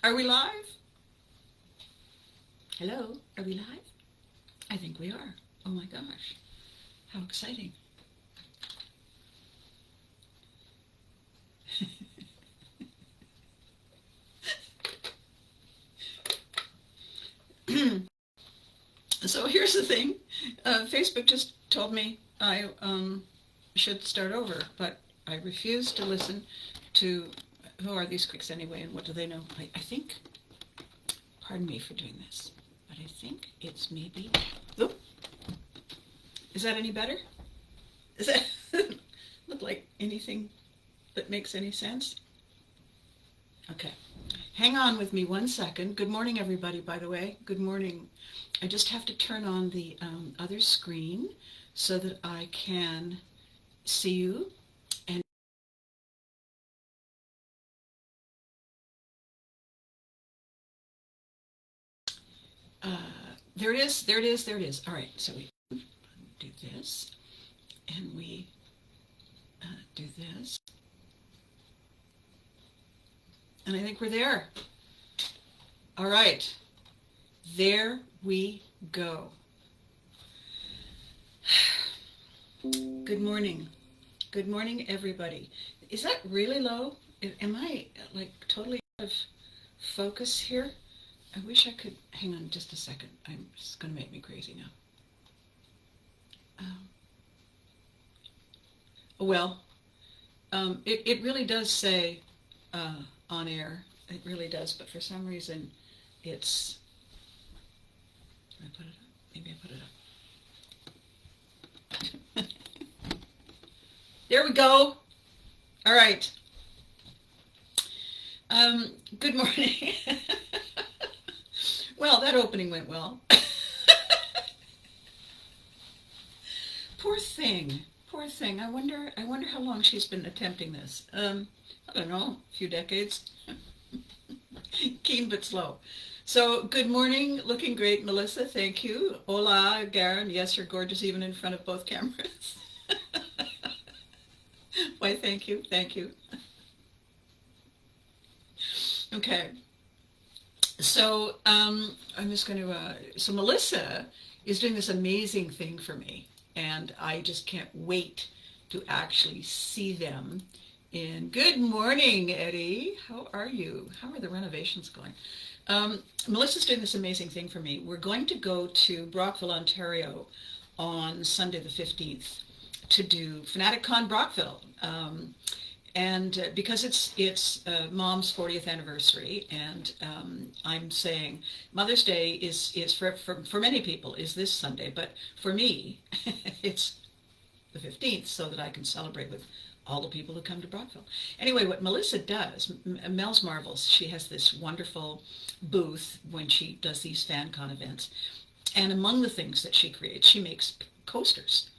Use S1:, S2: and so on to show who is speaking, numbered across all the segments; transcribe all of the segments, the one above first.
S1: Are we live? Hello, are we live? I think we are. Oh my gosh, how exciting. So here's the thing. Facebook just told me I should start over, but I refuse to listen to who are these critics anyway, and what do they know? I think, pardon me for doing this, but I think it's maybe, oh, is that any better? Does that look like anything that makes any sense? Okay. Hang on with me one second. Good morning, everybody, by the way. Good morning. I just have to turn on the other screen so that I can see you. And there it is, there it is, there it is. All right, so we do this, and we do this. And I think we're there. All right, there we go. Good morning. Good morning, everybody. Is that really low? Am I like totally out of focus here? I wish I could, hang on just a second. It's going to make me crazy now. Well, it really does say on air. It really does, but for some reason it's, did I put it up? Maybe I put it up. There we go. All right. Good morning. Well, that opening went well. Poor thing. Poor thing. I wonder how long she's been attempting this. I don't know, a few decades. Keen but slow. So, good morning. Looking great, Melissa. Thank you. Hola, Garen. Yes, you're gorgeous even in front of both cameras. Why, thank you. Thank you. Okay. So, I'm just going to, so Melissa is doing this amazing thing for me, and I just can't wait to actually see them. Good morning, Eddie. How are you? How are the renovations going? Melissa's doing this amazing thing for me. We're going to go to Brockville, Ontario on Sunday the 15th to do FanaticCon Brockville. And because it's Mom's 40th anniversary, and I'm saying Mother's Day is for many people is this Sunday, but for me, it's the 15th, so that I can celebrate with all the people who come to Brockville. Anyway, what Melissa does, Mel's Marvels, she has this wonderful booth when she does these FanCon events, and among the things that she creates, she makes coasters,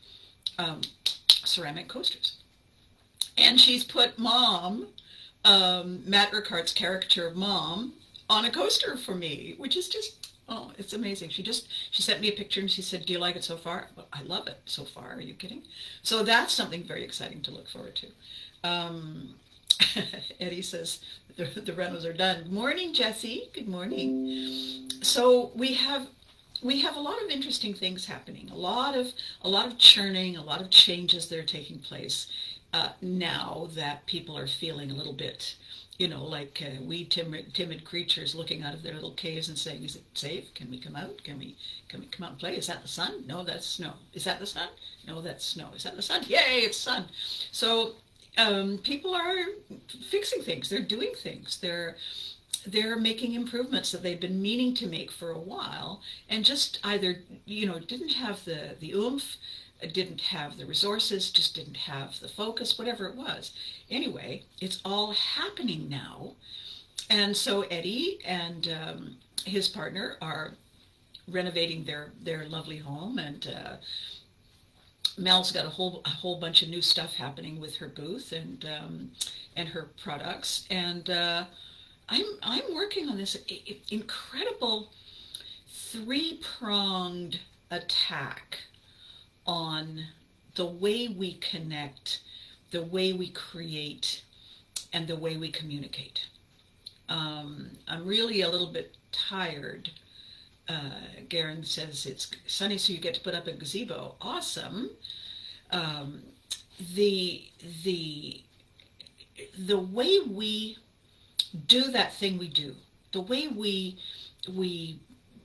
S1: ceramic coasters. And she's put Mom, Matt Urquhart's caricature of Mom, on a coaster for me, which is just, oh, it's amazing. She sent me a picture and she said, do you like it so far? Well, I love it so far. Are you kidding? So that's something very exciting to look forward to. Eddie says the renos are done. Morning, Jesse. Good morning. So we have a lot of interesting things happening, a lot of churning, a lot of changes that are taking place now that people are feeling a little bit, like we timid creatures looking out of their little caves and saying, is it safe? Can we come out? Can we come out and play? Is that the sun? No, that's snow. Is that the sun? No, that's snow. Is that the sun? Yay, it's sun. So people are fixing things. They're doing things. They're making improvements that they've been meaning to make for a while, and just either, didn't have the oomph, didn't have the resources, just didn't have the focus, whatever it was. Anyway, it's all happening now. And so Eddie and his partner are renovating their lovely home, and Mel's got a whole bunch of new stuff happening with her booth and her products, and I'm working on this incredible three-pronged attack on the way we connect, the way we create, and the way we communicate. I'm really a little bit tired. Garen says it's sunny, so you get to put up a gazebo. Awesome. Um, the the the way we do that thing we do, the way we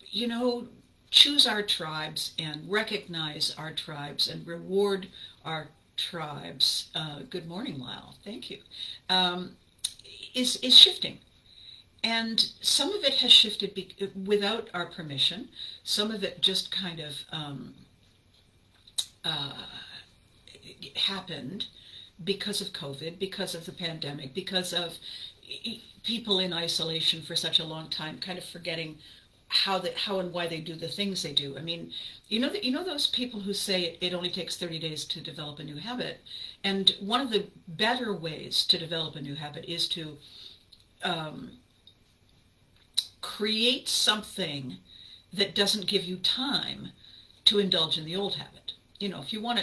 S1: you know choose our tribes and recognize our tribes and reward our tribes. Good morning, Lyle. Thank you. Um, is shifting. And some of it has shifted without our permission. Some of it just kind of uh, happened because of COVID, because of the pandemic, because of people in isolation for such a long time, kind of forgetting how and why they do the things they do. I mean, you know those people who say it only takes 30 days to develop a new habit, and one of the better ways to develop a new habit is to um, create something that doesn't give you time to indulge in the old habit. You know, if you want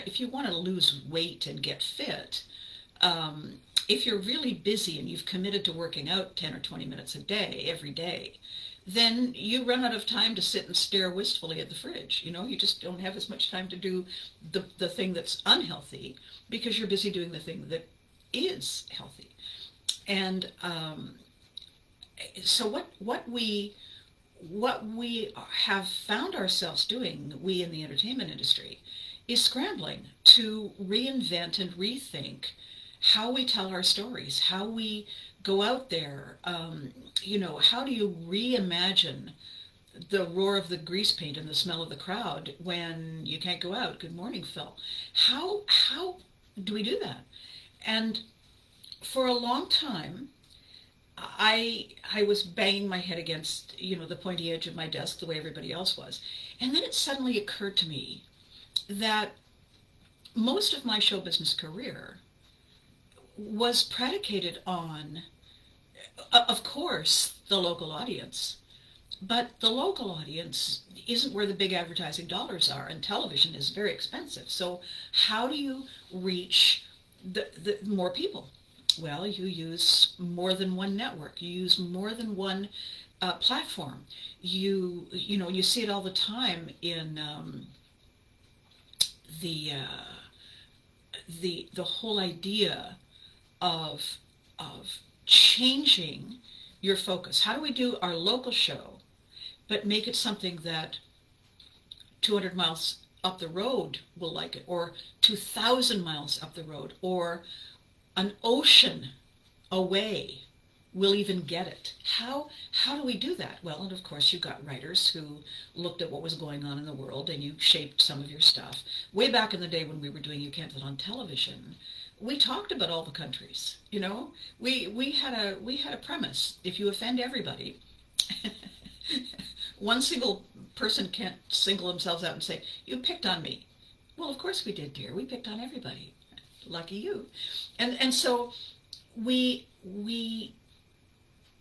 S1: to lose weight and get fit, if you're really busy and you've committed to working out 10 or 20 minutes a day, every day, then you run out of time to sit and stare wistfully at the fridge. You know, you just don't have as much time to do the thing that's unhealthy because you're busy doing the thing that is healthy. And so what we have found ourselves doing, we in the entertainment industry, is scrambling to reinvent and rethink how we tell our stories, how we go out there. How do you reimagine the roar of the grease paint and the smell of the crowd when you can't go out? Good morning, Phil. How do we do that? And for a long time, I was banging my head against, the pointy edge of my desk the way everybody else was. And then it suddenly occurred to me that most of my show business career was predicated on, of course, the local audience. But the local audience isn't where the big advertising dollars are, and television is very expensive. So how do you reach the more people? Well, you use more than one network. You use more than one platform. You see it all the time in the whole idea of changing your focus. How do we do our local show, but make it something that 200 miles up the road will like it, or 2,000 miles up the road, or an ocean away will even get it? How do we do that? Well, and of course you got writers who looked at what was going on in the world, and you shaped some of your stuff. Way back in the day when we were doing You Can't Fit on Television, we talked about all the countries. We had a premise. If you offend everybody, one single person can't single themselves out and say, you picked on me. Well, of course we did, dear. We picked on everybody. Lucky you. And so we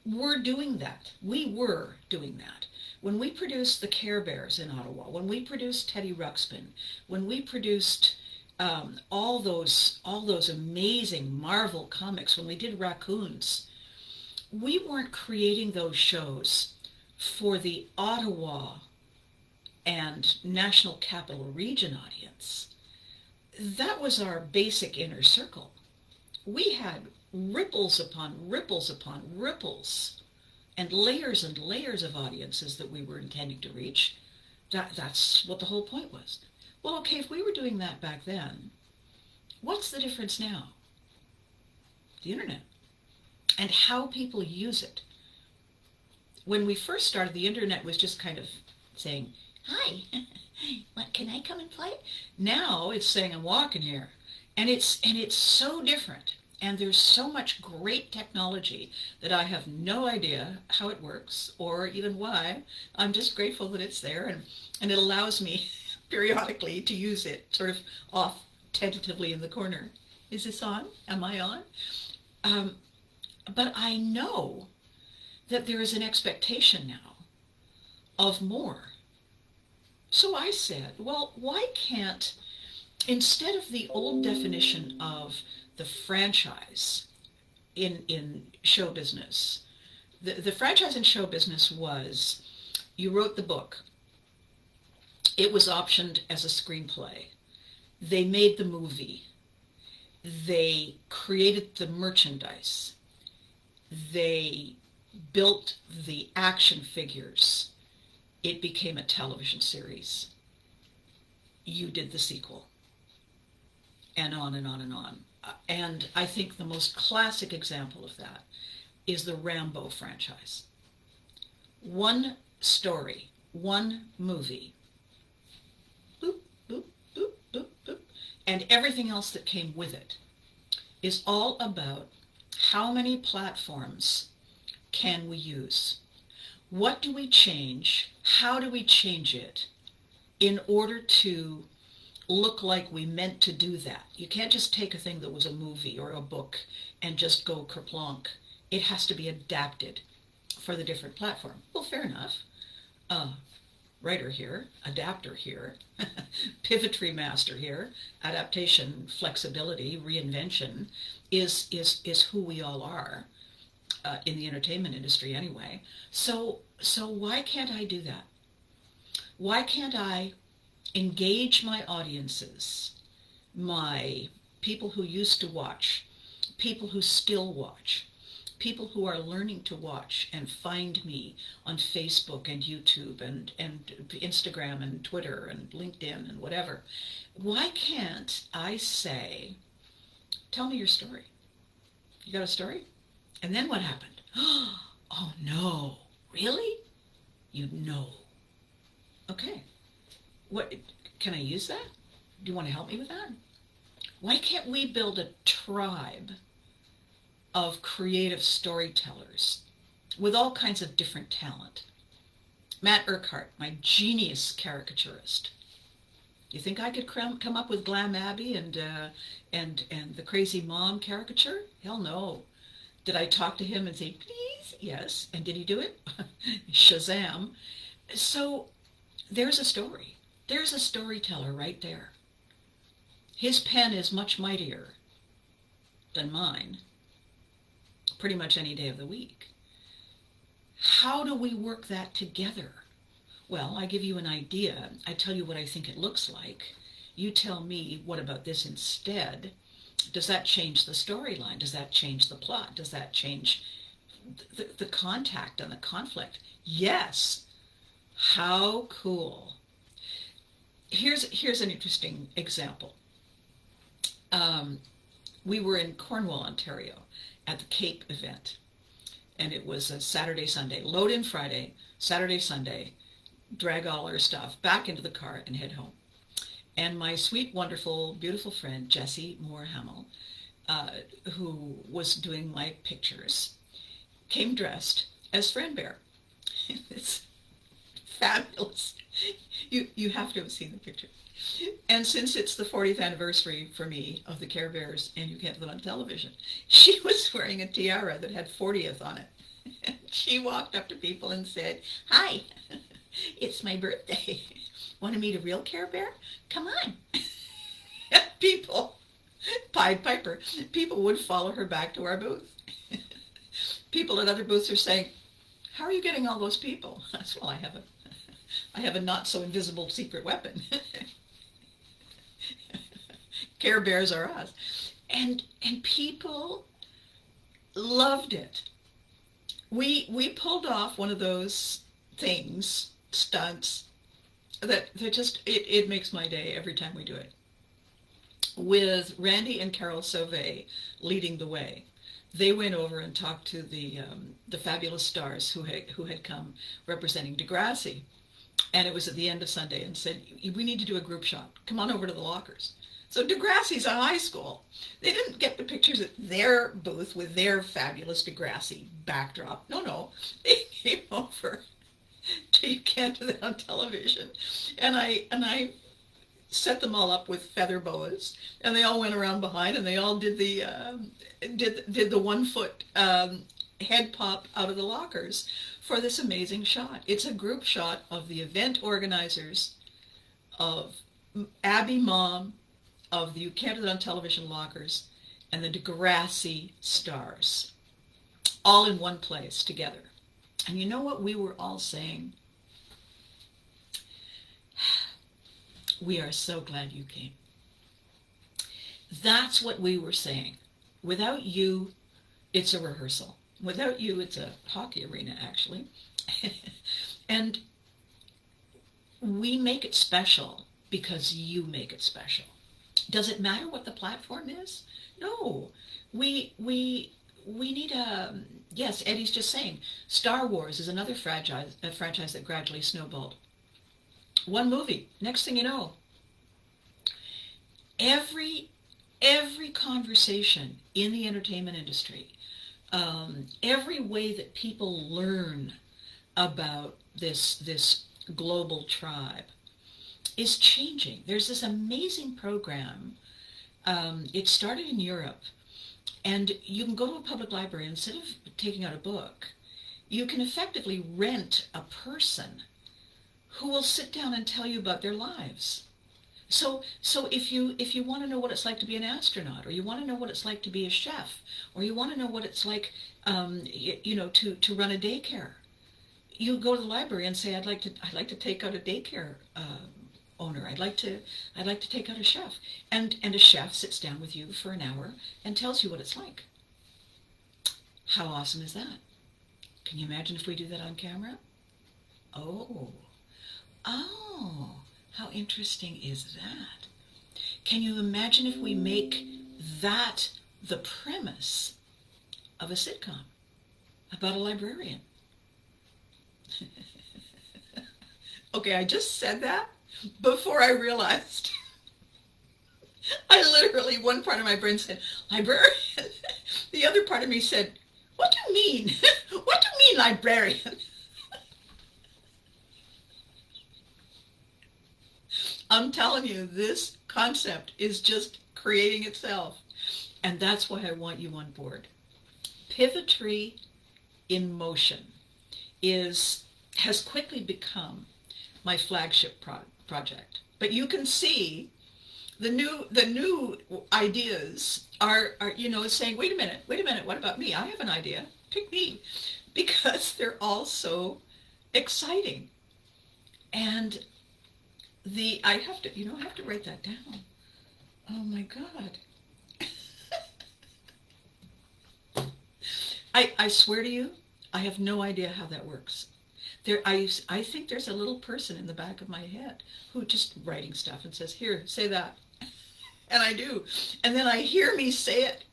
S1: were doing that. We were doing that. When we produced the Care Bears in Ottawa, when we produced Teddy Ruxpin, when we produced all those amazing Marvel comics, when we did Raccoons, we weren't creating those shows for the Ottawa and National Capital Region audience. That was our basic inner circle. We had ripples upon ripples upon ripples and layers of audiences that we were intending to reach. That's what the whole point was. Well, okay, if we were doing that back then, what's the difference now? The internet and how people use it. When we first started, the internet was just kind of saying, hi, what, can I come and play? Now it's saying, I'm walking here. And it's so different. And there's so much great technology that I have no idea how it works or even why. I'm just grateful that it's there, and it allows me periodically to use it sort of off tentatively in the corner. Is this on? Am I on? But I know that there is an expectation now of more. So I said, well, why can't, instead of the old definition of the franchise in show business, The franchise and show business was, you wrote the book. It was optioned as a screenplay. They made the movie. They created the merchandise. They built the action figures. It became a television series. You did the sequel. And on and on and on. And I think the most classic example of that is the Rambo franchise. One story, one movie, boop, boop, boop, boop, boop, and everything else that came with it is all about how many platforms can we use? What do we change? How do we change it in order to look like we meant to do that? You can't just take a thing that was a movie or a book and just go kerplonk. It has to be adapted for the different platform. Well, fair enough. Writer here, adapter here, pivotry master here, adaptation, flexibility, reinvention is who we all are in the entertainment industry anyway. So why can't I do that? Why can't I engage my audiences, my people who used to watch, people who still watch, people who are learning to watch and find me on Facebook and YouTube and Instagram and Twitter and LinkedIn and whatever. Why can't I say, tell me your story. You got a story? And then what happened? Oh no, really? You know. Okay. What, can I use that? Do you want to help me with that? Why can't we build a tribe of creative storytellers with all kinds of different talent? Matt Urquhart, my genius caricaturist. You think I could come up with Glam Abbey and the crazy mom caricature? Hell no. Did I talk to him and say, please? Yes. And did he do it? Shazam. So there's a story. There's a storyteller right there. His pen is much mightier than mine, pretty much any day of the week. How do we work that together? Well, I give you an idea. I tell you what I think it looks like. You tell me, what about this instead? Does that change the storyline? Does that change the plot? Does that change the contact and the conflict? Yes. How cool. Here's an interesting example. We were in Cornwall, Ontario at the Cape event, and it was a Saturday, Sunday, load in Friday, Saturday, Sunday, drag all our stuff back into the car and head home. And my sweet, wonderful, beautiful friend, Jessie Moore Hamill, who was doing my pictures, came dressed as Fred Bear. It's fabulous. You have to have seen the picture. And since it's the 40th anniversary for me of the Care Bears, and you can't put it on television, she was wearing a tiara that had 40th on it. And she walked up to people and said, "Hi, it's my birthday. Want to meet a real Care Bear? Come on." People, Pied Piper, people would follow her back to our booth. People at other booths are saying, "How are you getting all those people?" I said, "Well, I have a not so invisible secret weapon." Care Bears are us. And people loved it. We pulled off one of those things, stunts, that just, it makes my day every time we do it. With Randy and Carol Sauvé leading the way. They went over and talked to the fabulous stars who had come representing Degrassi. And it was at the end of Sunday, and said, "We need to do a group shot. Come on over to the lockers." So Degrassi's a high school. They didn't get the pictures at their booth with their fabulous Degrassi backdrop. No. They came over to You Can't Do That on Television. And I set them all up with feather boas, and they all went around behind, and they all did the 1 foot head pop out of the lockers for this amazing shot. It's a group shot of the event organizers, of Abby Mom, of the You Can't Do That on Television lockers, and the Degrassi stars, all in one place together. And you know what we were all saying? We are so glad you came. That's what we were saying. Without you, it's a rehearsal. Without you, it's a hockey arena, actually. And we make it special because you make it special. Does it matter what the platform is? No. We need a, yes, Eddie's just saying, Star Wars is another franchise that gradually snowballed. One movie, next thing you know, every conversation in the entertainment industry, every way that people learn about this global tribe is changing. There's this amazing program. It started in Europe, and you can go to a public library. Instead of taking out a book, you can effectively rent a person who will sit down and tell you about their lives. So if you want to know what it's like to be an astronaut, or you want to know what it's like to be a chef, or you want to know what it's like, to run a daycare, you go to the library and say, I'd like to take out a daycare owner. I'd like to take out a chef, and a chef sits down with you for an hour and tells you what it's like. How awesome is that? Can you imagine if we do that on camera? Oh, how interesting is that? Can you imagine if we make that the premise of a sitcom about a librarian? Okay, I just said that before I realized. I literally, one part of my brain said, librarian. The other part of me said, what do you mean? What do you mean, librarian? I'm telling you, this concept is just creating itself. And that's why I want you on board. Pivotry in Motion has quickly become my flagship project. But you can see the new ideas are saying, wait a minute, what about me? I have an idea. Pick me. Because they're all so exciting. And I have to write that down. Oh my God. I swear to you, I have no idea how that works. I think there's a little person in the back of my head who just writing stuff and says, here, say that. And I do. And then I hear me say it,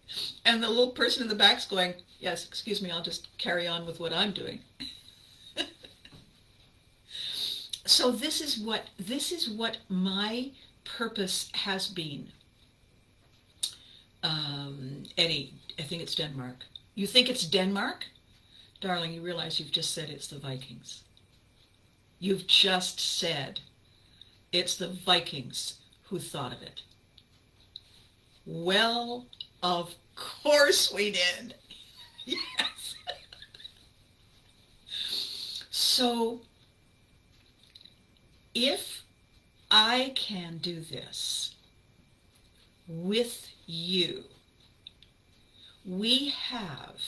S1: and the little person in the back's going, yes, excuse me, I'll just carry on with what I'm doing. So this is what my purpose has been. Eddie, I think it's Denmark. You think it's Denmark? Darling, you realize you've just said it's the Vikings. You've just said it's the Vikings who thought of it. Well, of course we did. Yes. So, if I can do this with you, we have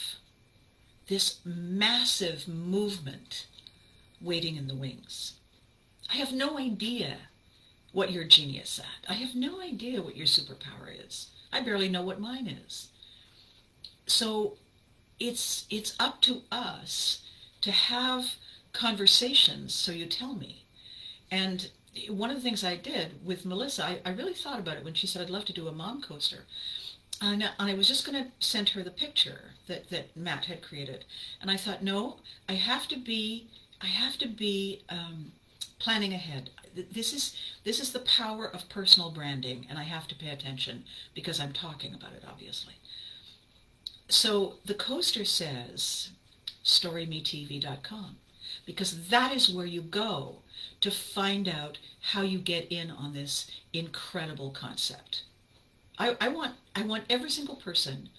S1: this massive movement waiting in the wings. I have no idea what you're genius at. I have no idea what your superpower is. I barely know what mine is. So it's up to us to have conversations, so you tell me. And one of the things I did with Melissa, I really thought about it when she said, I'd love to do a mom coaster. And I was just going to send her the picture that Matt had created. And I thought, no, I have to be planning ahead. This is the power of personal branding, and I have to pay attention because I'm talking about it, obviously. So the coaster says storymetv.com, because that is where you go to find out how you get in on this incredible concept. I want every single person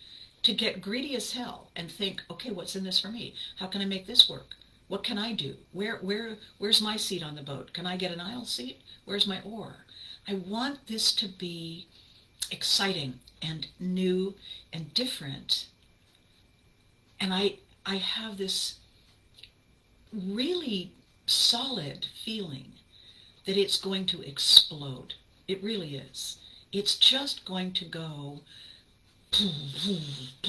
S1: to get greedy as hell and think, okay, what's in this for me? How can I make this work? What can I do? Where's my seat on the boat? Can I get an aisle seat? Where's my oar? I want this to be exciting and new and different. And I have this really solid feeling that it's going to explode. It really is. It's just going to go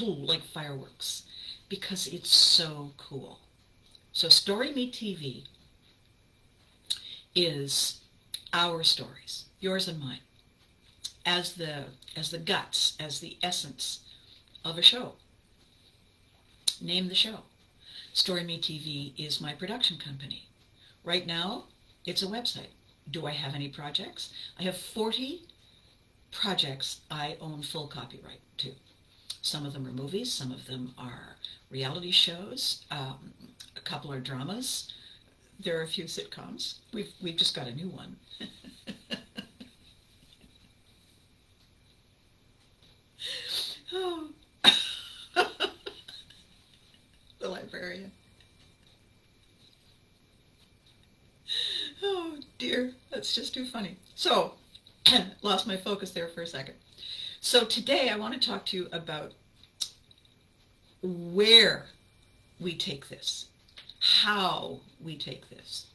S1: like fireworks because it's so cool. So Story Me TV is our stories, yours and mine, as the guts, as the essence of a show. Name the show. Story Me TV is my production company. Right now, it's a website. Do I have any projects? I have 40 projects I own full copyright to. Some of them are movies, some of them are reality shows, a couple are dramas. There are a few sitcoms. We've just got a new one. Oh. The librarian. Oh dear, that's just too funny. So, lost my focus there for a second. So today I want to talk to you about where we take this, how we take this.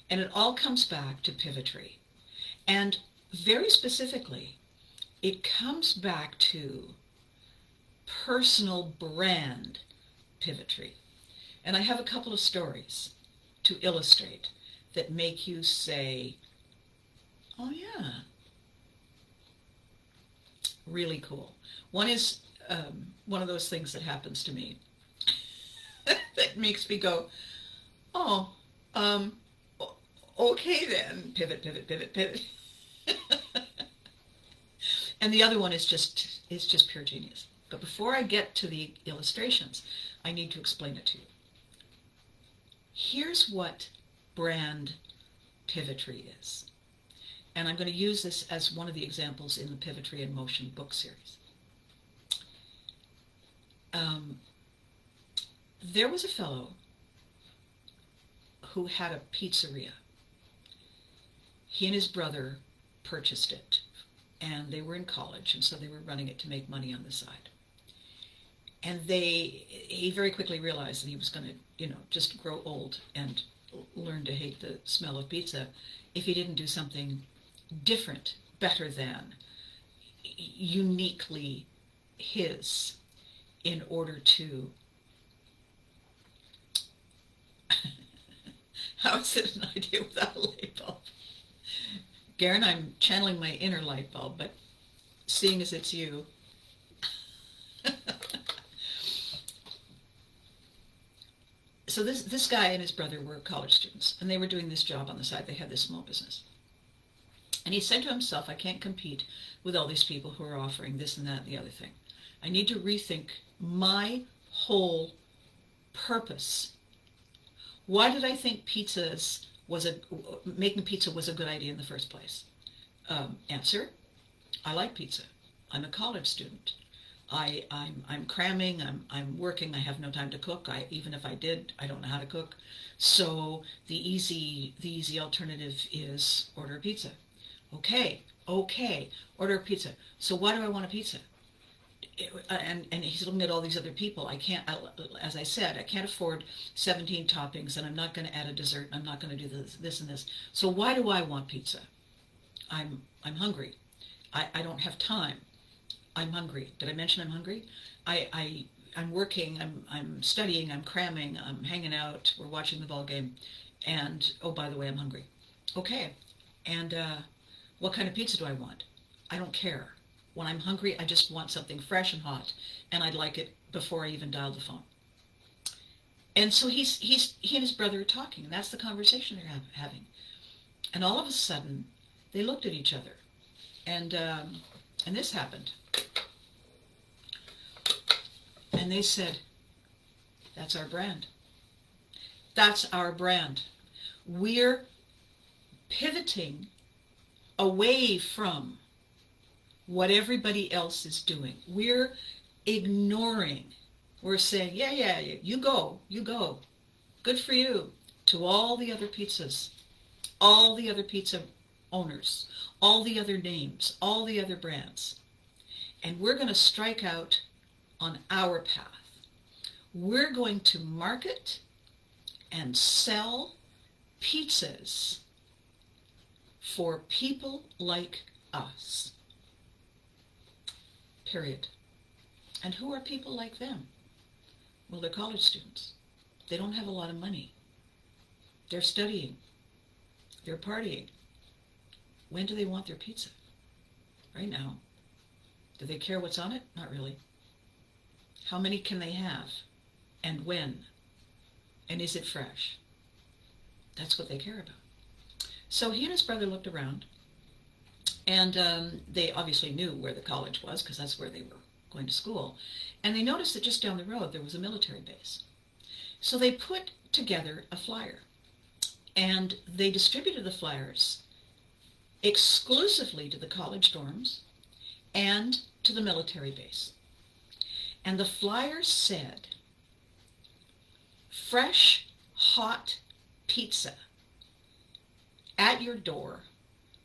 S1: And it all comes back to pivotry. And very specifically, it comes back to personal brand pivotry. And I have a couple of stories to illustrate that make you say, oh yeah, really cool. One is one of those things that happens to me that makes me go, oh, okay then, pivot, pivot, pivot, pivot. And the other one is just pure genius. But before I get to the illustrations, I need to explain it to you. Here's what brand pivotry is. And I'm going to use this as one of the examples in the Pivotry in Motion book series. There was a fellow who had a pizzeria. He and his brother purchased it, and they were in college, and so they were running it to make money on the side. And he very quickly realized that he was going to, just grow old and learn to hate the smell of pizza if he didn't do something different, better than, uniquely his, in order to, how is it an idea without a light bulb? Garen, I'm channeling my inner light bulb, but seeing as it's you. So this guy and his brother were college students, and they were doing this job on the side. They had this small business. And he said to himself, I can't compete with all these people who are offering this and that and the other thing. I need to rethink my whole purpose. Why did I think making pizza was a good idea in the first place? Answer, I like pizza. I'm a college student. I'm cramming, I'm working, I have no time to cook. Even if I did, I don't know how to cook. So the easy alternative is order a pizza. Okay, order a pizza. So why do I want a pizza? And he's looking at all these other people. As I said, I can't afford 17 toppings, and I'm not going to add a dessert, and I'm not going to do this and this. So why do I want pizza? I'm hungry. I don't have time. I'm hungry. Did I mention I'm hungry? I'm working, I'm studying, I'm cramming, I'm hanging out, we're watching the ball game, and, oh, by the way, I'm hungry. Okay, and what kind of pizza do I want? I don't care. When I'm hungry, I just want something fresh and hot, and I'd like it before I even dial the phone. And so he and his brother are talking, and that's the conversation they're having. And all of a sudden, they looked at each other, and this happened. And they said, that's our brand. That's our brand. We're pivoting away from what everybody else is doing. We're ignoring. We're saying, yeah, you go. Good for you. To all the other pizzas, all the other pizza owners, all the other names, all the other brands. And we're going to strike out on our path. We're going to market and sell pizzas for people like us. Period. And who are people like them? Well, they're college students. They don't have a lot of money. They're studying. They're partying. When do they want their pizza? Right now. Do they care what's on it? Not really. How many can they have? And when? And is it fresh? That's what they care about. So he and his brother looked around, and they obviously knew where the college was, because that's where they were going to school. And they noticed that just down the road there was a military base. So they put together a flyer, and they distributed the flyers exclusively to the college dorms and to the military base. And the flyer said, fresh, hot pizza at your door,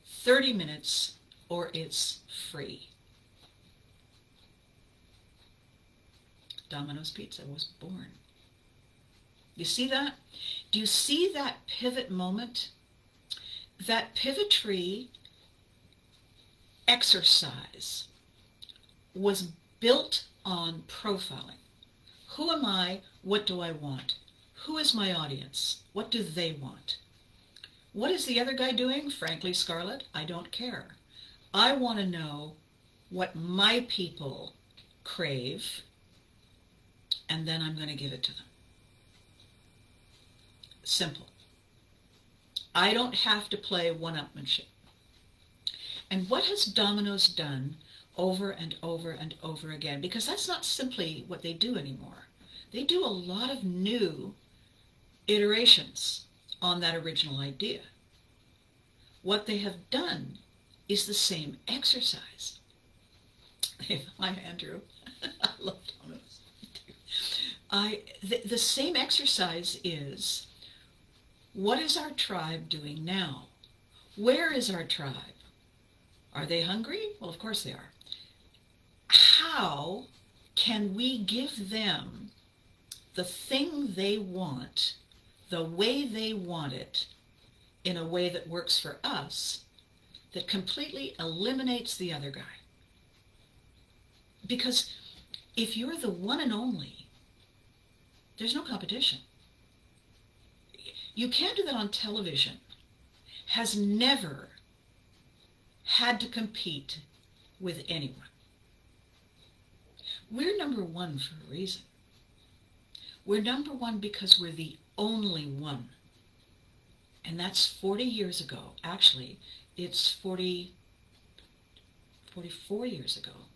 S1: 30 minutes or it's free. Domino's Pizza was born. You see that? Do you see that pivot moment? That pivotry exercise was built on profiling. Who am I? What do I want? Who is my audience? What do they want? What is the other guy doing? Frankly, Scarlett, I don't care. I want to know what my people crave, and then I'm going to give it to them. Simple. I don't have to play one-upmanship. And what has Domino's done over and over and over again? Because that's not simply what they do anymore. They do a lot of new iterations on that original idea. What they have done is the same exercise. Hi, Andrew. I love Domino's. The same exercise is, what is our tribe doing now? Where is our tribe? Are they hungry? Well, of course they are. How can we give them the thing they want, the way they want it, in a way that works for us, that completely eliminates the other guy? Because if you're the one and only, there's no competition. You can't do that on television. Has never had to compete with anyone. We're number one for a reason. We're number one because we're the only one. And that's 40 years ago. Actually, it's 44 years ago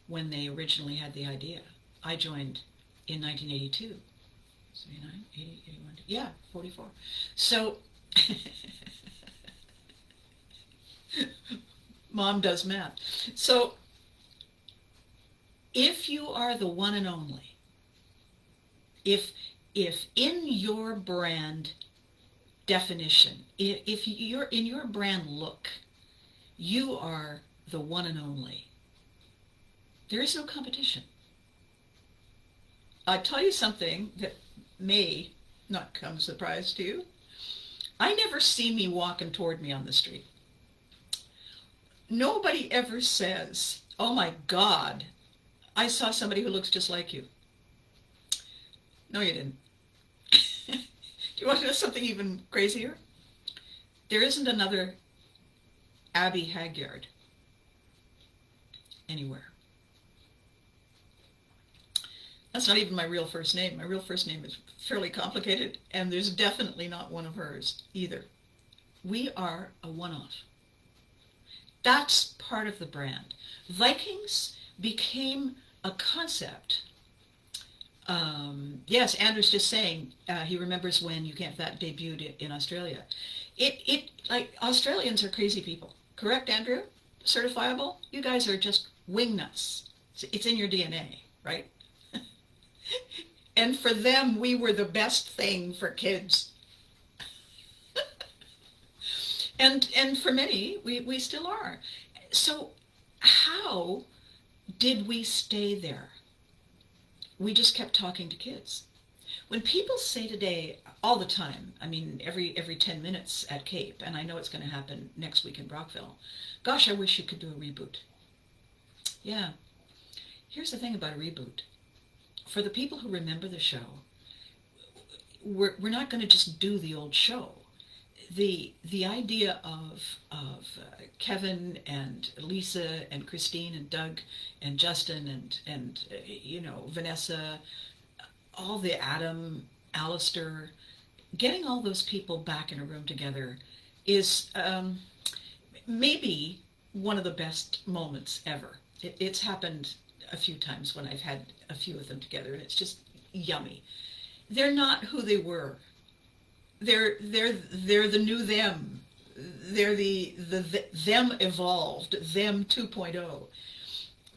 S1: when they originally had the idea. I joined in 1982. 79, 80, 81, yeah, 44. So, Mom does math. So, if you are the one and only, if in your brand definition, if you're in your brand look, you are the one and only, there is no competition. I'll tell you something that may not come as a surprise to you. I never see me walking toward me on the street. Nobody ever says, oh my God, I saw somebody who looks just like you. No, you didn't. Do you want to know something even crazier? There isn't another Abby Haggard anywhere. That's not even my real first name. My real first name is fairly complicated, and there's definitely not one of hers either. We are a one-off. That's part of the brand. Vikings became a concept. Yes, Andrew's just saying he remembers when You Can't Fat debuted in Australia. Like, Australians are crazy people. Correct, Andrew? Certifiable? You guys are just wing nuts. It's in your DNA, right? And for them, we were the best thing for kids. and for many, we still are. So how did we stay there? We just kept talking to kids. When people say today, all the time. I mean, every 10 minutes at Cape, and I know it's going to happen next week in Brockville. Gosh, I wish you could do a reboot. Yeah. Here's the thing about a reboot. For the people who remember the show, we're not going to just do the old show. The idea of Kevin and Lisa and Christine and Doug and Justin and Vanessa, all the Adam, Alistair, getting all those people back in a room together is maybe one of the best moments ever. It's happened a few times when I've had a few of them together, and it's just yummy. They're not who they were. They're the new them. They're the them evolved, them 2.0.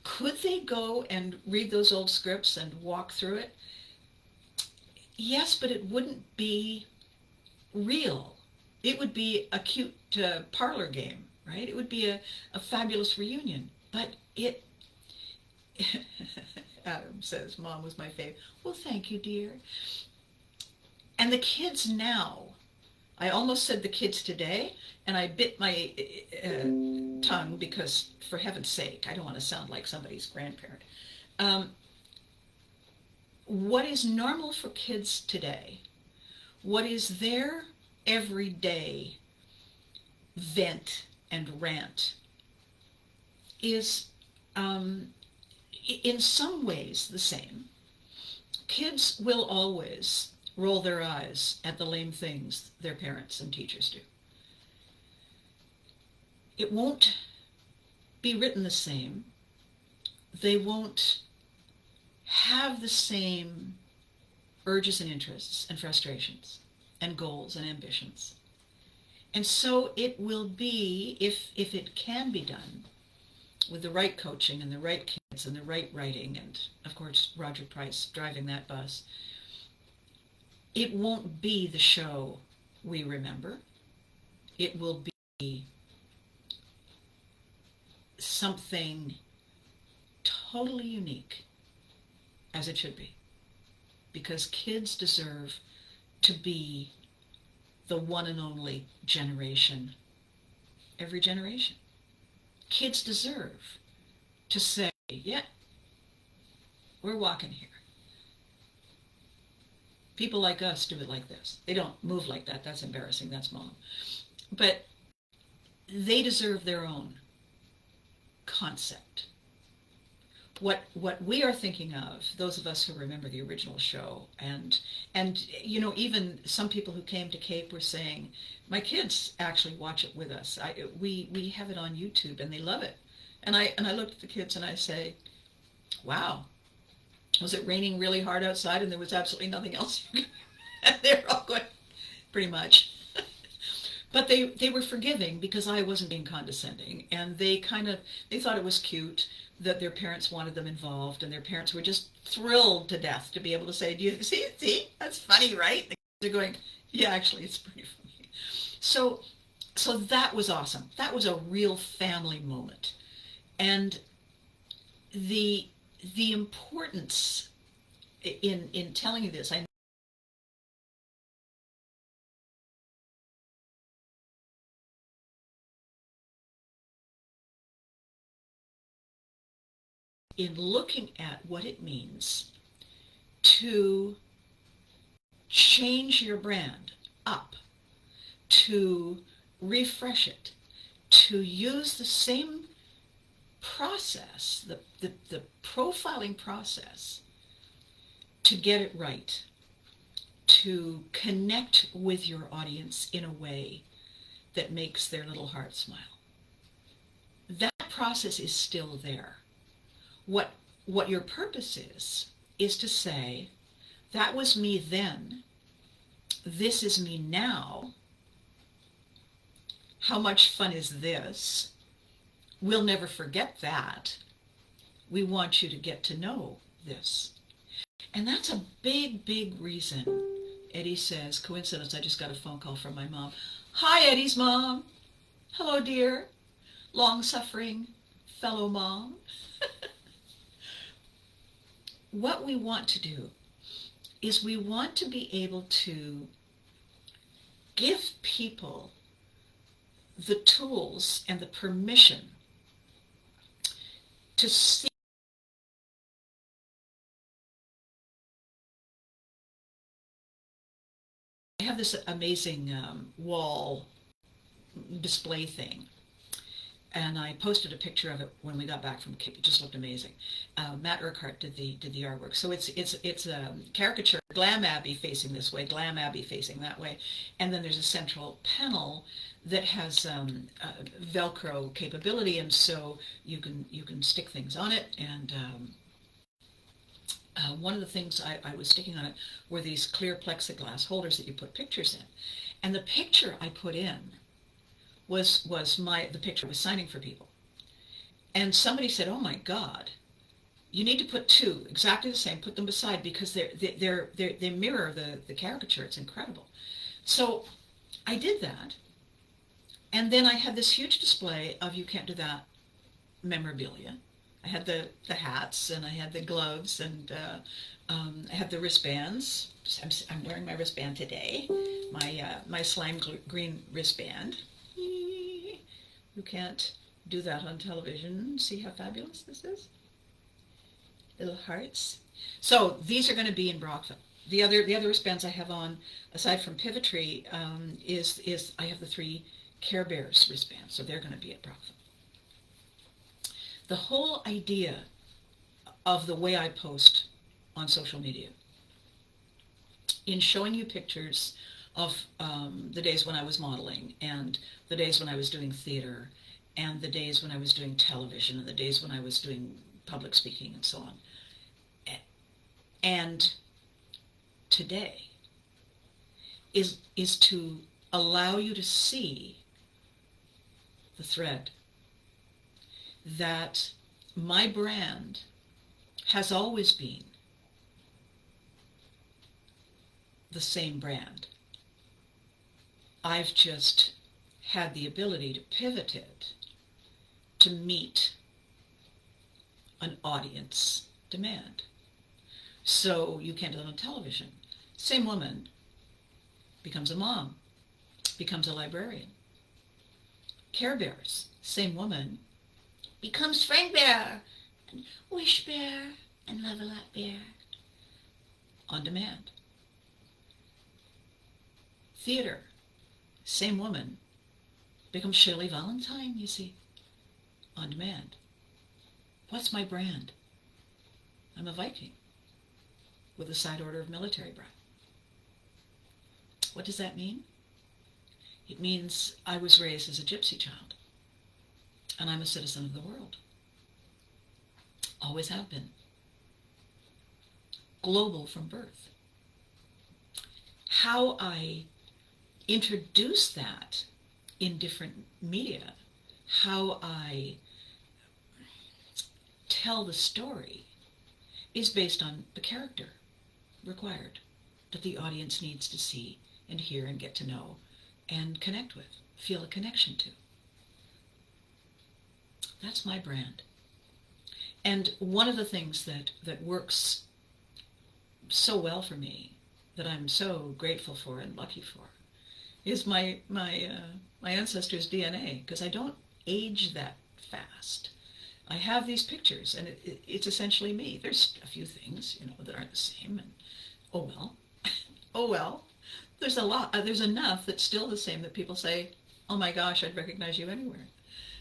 S1: Could they go and read those old scripts and walk through it? Yes, but it wouldn't be real. It would be a cute parlor game, right? It would be a fabulous reunion. But it... Adam says, Mom was my fave. Well, thank you, dear. And the kids now, I almost said the kids today, and I bit my tongue because, for heaven's sake, I don't want to sound like somebody's grandparent. What is normal for kids today, what is their everyday vent and rant, is in some ways the same. Kids will always roll their eyes at the lame things their parents and teachers do. It won't be written the same. They won't have the same urges and interests and frustrations and goals and ambitions. And so it will be, if it can be done, with the right coaching and the right kids and the right writing, and of course Roger Price driving that bus, it won't be the show we remember. It will be something totally unique, as it should be, because kids deserve to be the one and only generation, every generation. Kids deserve to say, yeah, we're walking here. People like us do it like this. They don't move like that. That's embarrassing. That's Mom. But they deserve their own concept. What we are thinking of, those of us who remember the original show, and even some people who came to Cape were saying, my kids actually watch it with us. We have it on YouTube and they love it. And I looked at the kids and I say, wow, was it raining really hard outside and there was absolutely nothing else? And they're all going, pretty much. But they were forgiving because I wasn't being condescending, and they thought it was cute that their parents wanted them involved, and their parents were just thrilled to death to be able to say, do you see, that's funny, right? They're going, yeah, actually, it's pretty funny. So that was awesome. That was a real family moment. And the importance in telling you this, in looking at what it means to change your brand up, to refresh it, to use the same process, the profiling process, to get it right, to connect with your audience in a way that makes their little heart smile. That process is still there. What your purpose is to say, that was me then, this is me now, how much fun is this? We'll never forget that. We want you to get to know this. And that's a big, big reason. Eddie says, coincidence, I just got a phone call from my mom. Hi, Eddie's mom. Hello, dear. Long-suffering fellow mom. What we want to do is we want to be able to give people the tools and the permission to see. I have this amazing wall display thing, and I posted a picture of it when we got back from Cape. It just looked amazing. Matt Urquhart did the artwork. So it's a caricature, Glam Abbey facing this way, Glam Abbey facing that way, and then there's a central panel that has Velcro capability, and so you can stick things on it. And one of the things I was sticking on it were these clear plexiglass holders that you put pictures in, and the picture I put in was the picture I was signing for people. And somebody said, "Oh my God, you need to put two exactly the same, put them beside, because they mirror the caricature. It's incredible." So I did that, and then I had this huge display of You Can't Do That memorabilia. I had the hats, and I had the gloves, and I had the wristbands. I'm wearing my wristband today, my slime green wristband. You can't do that on television. See how fabulous this is? Little hearts. So these are going to be in Brockville. The other wristbands I have on, aside from Pivotry, is I have the 3 Care Bears wristbands, so they're going to be at Brockville. The whole idea of the way I post on social media, in showing you pictures of the days when I was modeling, and the days when I was doing theater, and the days when I was doing television, and the days when I was doing public speaking, and so on. And today is to allow you to see the thread that my brand has always been the same brand. I've just had the ability to pivot it to meet an audience demand. So You Can't Do It on television. Same woman becomes a mom, becomes a librarian. Care Bears, same woman becomes Friend Bear, and Wish Bear, and Level Up Bear. On demand. Theater, same woman becomes Shirley Valentine, you see, on demand. What's my brand? I'm a Viking with a side order of military bride. What does that mean? It means I was raised as a gypsy child, and I'm a citizen of the world. Always have been. Global from birth. How I introduce that in different media, how I tell the story, is based on the character required that the audience needs to see and hear and get to know and connect with, feel a connection to. That's my brand. And one of the things that works so well for me, that I'm so grateful for and lucky for, is my ancestors' DNA, because I don't age that fast. I have these pictures, and it's essentially me. There's a few things, that aren't the same, and oh well, oh well. There's a lot. There's enough that's still the same that people say, "Oh my gosh, I'd recognize you anywhere."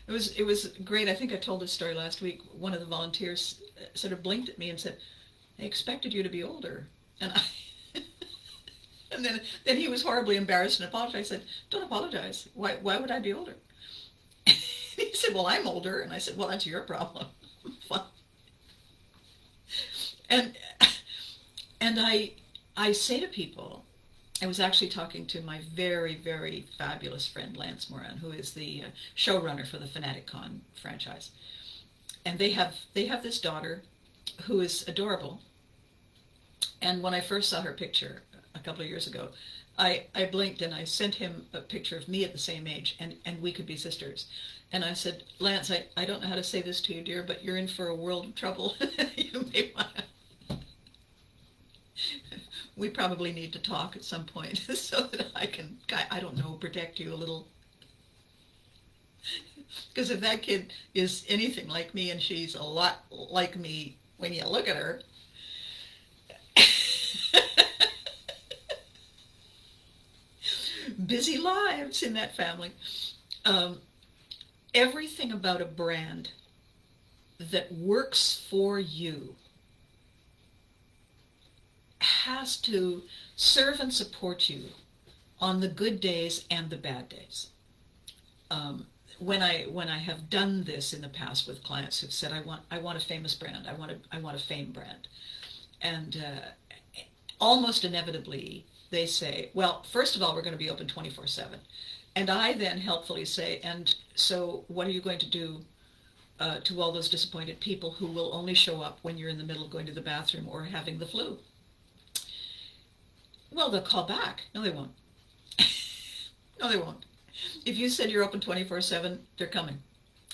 S1: It was great. I think I told this story last week. One of the volunteers sort of blinked at me and said, "I expected you to be older," and and then he was horribly embarrassed and apologized. I said, "Don't apologize. Why would I be older?" He said, "Well, I'm older." And I said, "Well, that's your problem." and I say to people, I was actually talking to my very, very fabulous friend Lance Moran, who is the showrunner for the FanaticCon franchise, and they have this daughter who is adorable. And when I first saw her picture a couple of years ago, I blinked and I sent him a picture of me at the same age, and we could be sisters. And I said, "Lance, I don't know how to say this to you, dear, but you're in for a world of trouble. You may want to We probably need to talk at some point so that I can, I don't know, protect you a little. Because if that kid is anything like me, and she's a lot like me when you look at her, busy lives in that family. Um, Everything about a brand that works for you has to serve and support you on the good days and the bad days. When I have done this in the past with clients who've said, I want a famous brand, I want a fame brand, and almost inevitably they say, well, first of all, we're going to be open 24/7, and I then helpfully say, and so what are you going to do to all those disappointed people who will only show up when you're in the middle of going to the bathroom or having the flu? Well, they'll call back. No, they won't. No, they won't. If you said you're open 24/7, they're coming.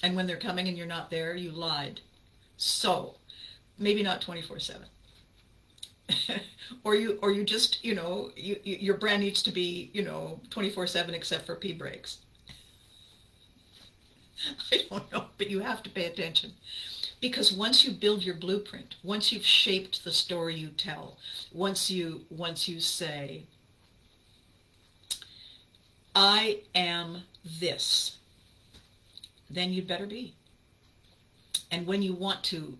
S1: And when they're coming and you're not there, you lied. So, maybe not 24/7. or you just, your brand needs to be, 24/7 except for pee breaks. I don't know, but you have to pay attention. Because once you build your blueprint, once you've shaped the story you tell, once you say, I am this, then you'd better be. And when you want to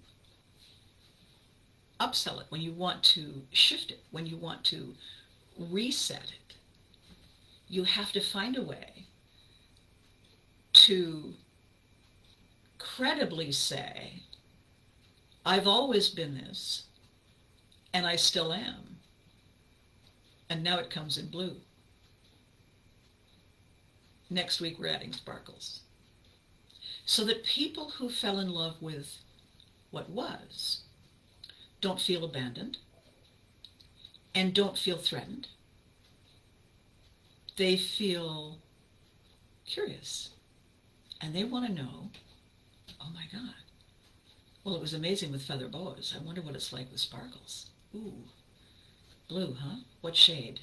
S1: upsell it, when you want to shift it, when you want to reset it, you have to find a way to credibly say, I've always been this, and I still am, and now it comes in blue. Next week we're adding sparkles. So that people who fell in love with what was don't feel abandoned and don't feel threatened. They feel curious and they want to know, oh my God, well, it was amazing with feather boas. I wonder what it's like with sparkles. Ooh, blue, huh? What shade?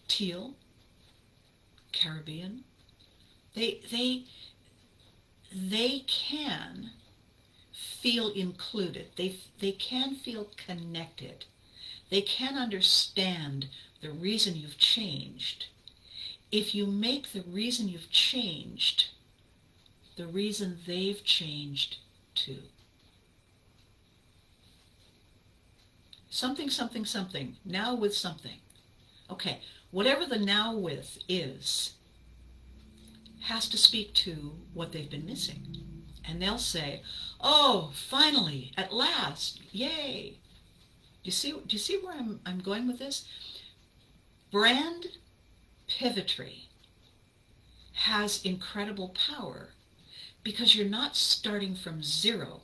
S1: Teal? Caribbean? They can feel included. They can feel connected. They can understand the reason you've changed. If you make the reason you've changed the reason they've changed too. Something, something, something. Now with something. Okay, whatever the now with is has to speak to what they've been missing. And they'll say, oh, finally, at last, yay. Do you see where I'm going with this? Brand pivotry has incredible power because you're not starting from zero.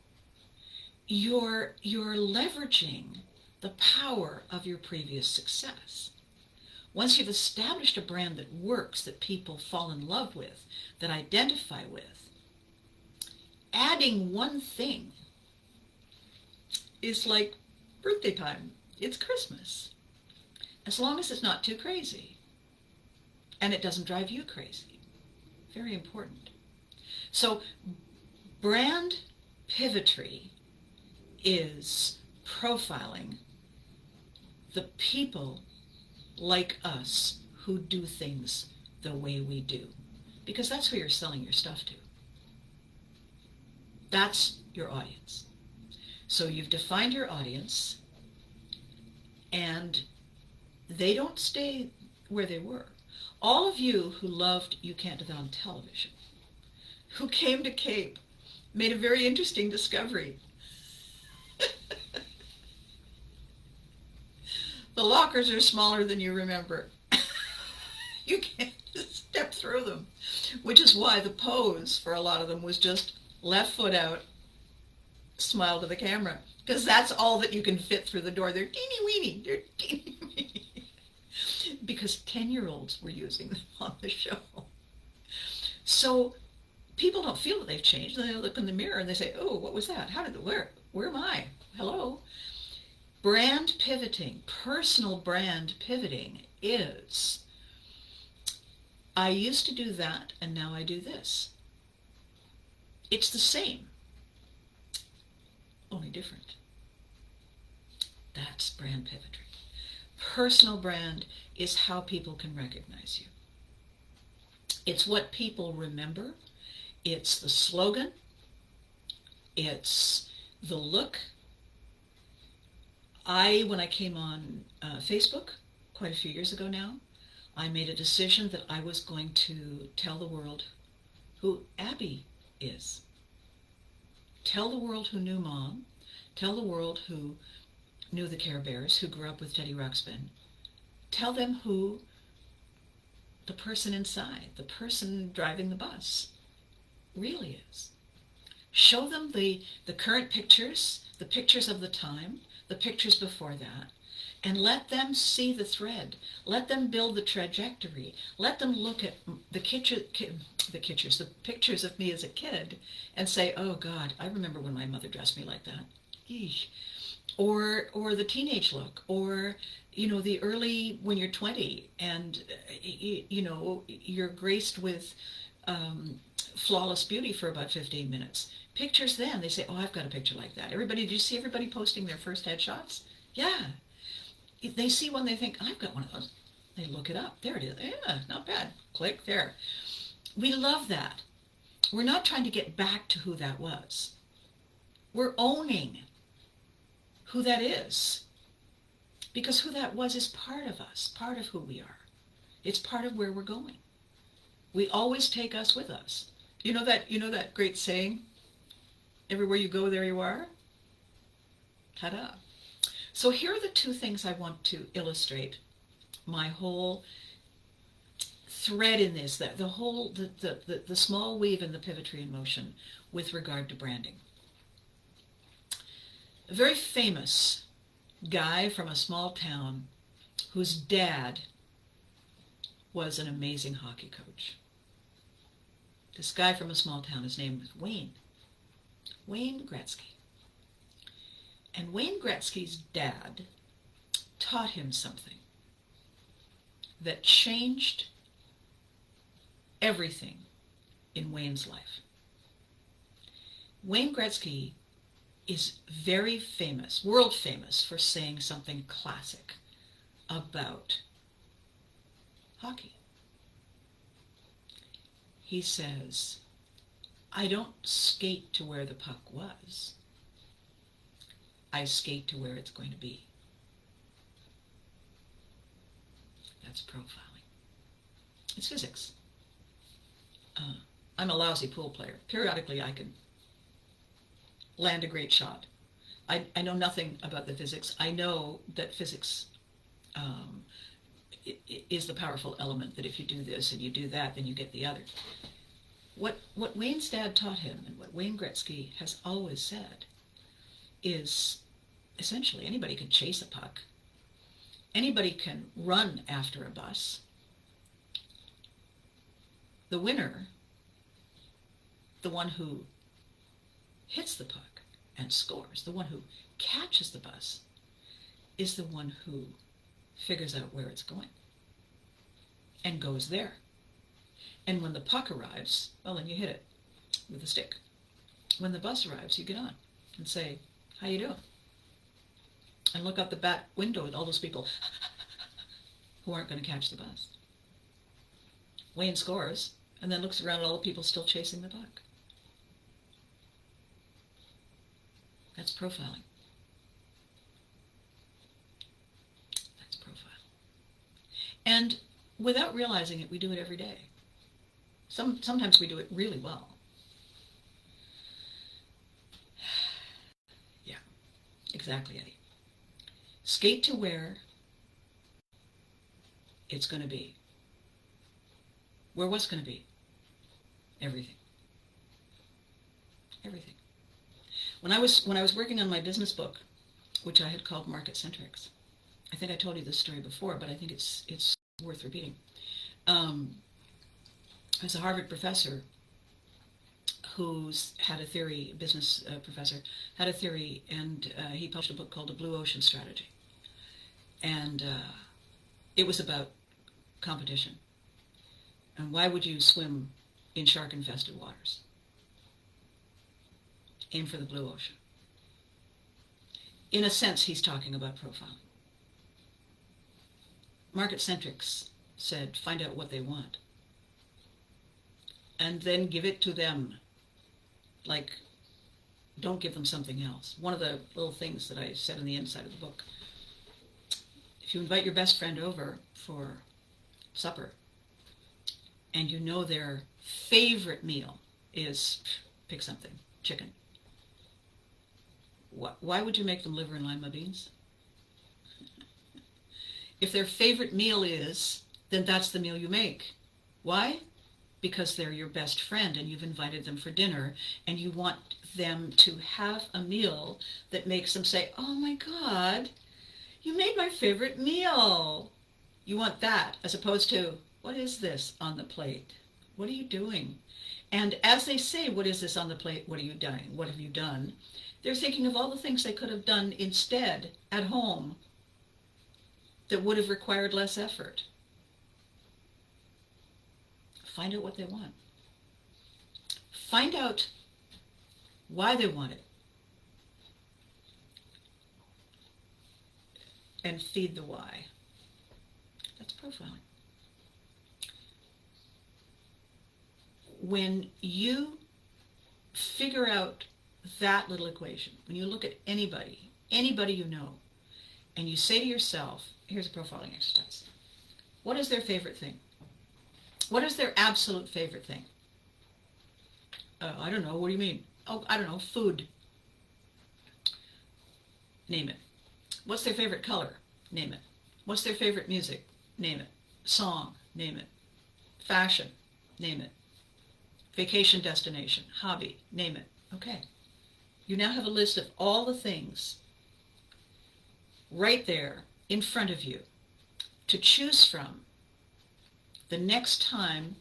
S1: You're leveraging the power of your previous success. Once you've established a brand that works, that people fall in love with, that identify with, adding one thing is like birthday time. It's Christmas. As long as it's not too crazy and it doesn't drive you crazy. Very important. So brand pivotry is profiling the people like us who do things the way we do, because that's who you're selling your stuff to. That's your audience. So you've defined your audience, and they don't stay where they were. All of you who loved You Can't Do That on Television, who came to Cape, made a very interesting discovery. The lockers are smaller than you remember. You can't step through them, which is why the pose for a lot of them was just left foot out, smile to the camera, because that's all that you can fit through the door. They're teeny weeny. They're teeny weeny. Because 10-year-olds were using them on the show. So people don't feel that they've changed. They look in the mirror and they say, oh, what was that? How did it, where am I? Hello? Brand pivoting, personal brand pivoting is, I used to do that and now I do this. It's the same, only different. That's brand pivoting. Personal brand is how people can recognize you. It's what people remember. It's the slogan. It's the look. When I came on Facebook quite a few years ago now, I made a decision that I was going to tell the world who Abby is. Tell the world who knew Mom. Tell the world who knew the Care Bears, who grew up with Teddy Ruxpin. Tell them who the person inside, the person driving the bus, really is. Show them the current pictures, the pictures of the time, the pictures before that, and let them see the thread. Let them build the trajectory. Let them look at the pictures of me as a kid and say, oh God, I remember when my mother dressed me like that. Eesh. Or the teenage look, or the early, when you're 20 and you're graced with flawless beauty for about 15 minutes. Pictures then, they say, oh, I've got a picture like that. Everybody, did you see everybody posting their first headshots? Yeah. If they see one, they think, I've got one of those. They look it up. There it is. Yeah, not bad. Click there. We love that. We're not trying to get back to who that was. We're owning who that is. Because who that was is part of us, part of who we are. It's part of where we're going. We always take us with us. You know that great saying, everywhere you go, there you are? Ta-da. So here are the two things I want to illustrate my whole thread in this, the small weave in the pivotry in motion with regard to branding. A very famous guy from a small town whose dad was an amazing hockey coach. This guy from a small town, his name was Wayne Gretzky. And Wayne Gretzky's dad taught him something that changed everything in Wayne's life. Wayne Gretzky is very famous, world famous, for saying something classic about hockey. He says, I don't skate to where the puck was. I skate to where it's going to be. That's profiling. It's physics. I'm a lousy pool player. Periodically I can land a great shot. I know nothing about the physics. I know that physics is the powerful element, that if you do this and you do that, then you get the other. What Wayne's dad taught him, and what Wayne Gretzky has always said, is essentially anybody can chase a puck. Anybody can run after a bus. The winner, the one who hits the puck and scores, the one who catches the bus, is the one who figures out where it's going and goes there. And when the puck arrives, well, then you hit it with a stick. When the bus arrives, you get on and say, how you doing? And look out the back window at all those people who aren't going to catch the bus. Wayne scores and then looks around at all the people still chasing the puck. That's profiling. That's profiling. And without realizing it, we do it every day. Sometimes we do it really well. Yeah, exactly, Eddie. Skate to where it's going to be. Where what's going to be? Everything. Everything. When I was working on my business book, which I had called Market Centrics, I think I told you this story before, but I think it's worth repeating. I was a Harvard professor who's had a theory, business professor, had a theory, and he published a book called The Blue Ocean Strategy. And it was about competition. And why would you swim in shark-infested waters? Aim for the blue ocean. In a sense, he's talking about profiling. Market-centrics said, find out what they want. And then give it to them. Like, don't give them something else. One of the little things that I said on the inside of the book, if you invite your best friend over for supper, and you know their favorite meal is, pick something, chicken, why would you make them liver and lima beans? If their favorite meal is, then that's the meal you make. Why? Because they're your best friend and you've invited them for dinner and you want them to have a meal that makes them say, oh my God, you made my favorite meal. You want that as opposed to, what is this on the plate? What are you doing? And as they say, what is this on the plate? What are you doing? What have you done? They're thinking of all the things they could have done instead at home that would have required less effort. Find out what they want. Find out why they want it. And feed the why. That's profiling. When you figure out that little equation, when you look at anybody you know, and you say to yourself, here's a profiling exercise. What is their favorite thing? What is their absolute favorite thing? I don't know. What do you mean? Oh, I don't know. Food. Name it. What's their favorite color? Name it. What's their favorite music? Name it. Song? Name it. Fashion? Name it. Vacation destination? Hobby? Name it. Okay. You now have a list of all the things right there in front of you to choose from the next time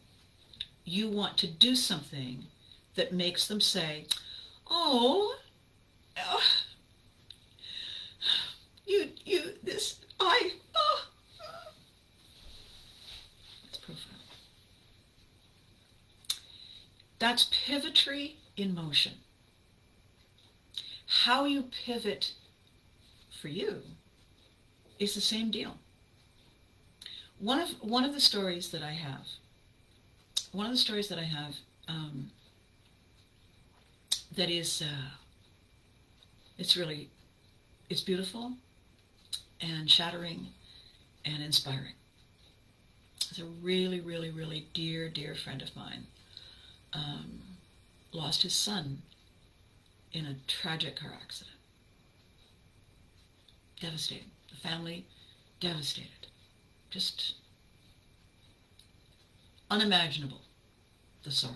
S1: you want to do something that makes them say, oh, That's profound. That's pivotry in motion. How you pivot for you is the same deal. One of the stories that I have, that is, it's beautiful and shattering and inspiring. It's a really, really, really dear, dear friend of mine. Lost his son in a tragic car accident. Devastating. The family devastated. Just unimaginable, the sorrow.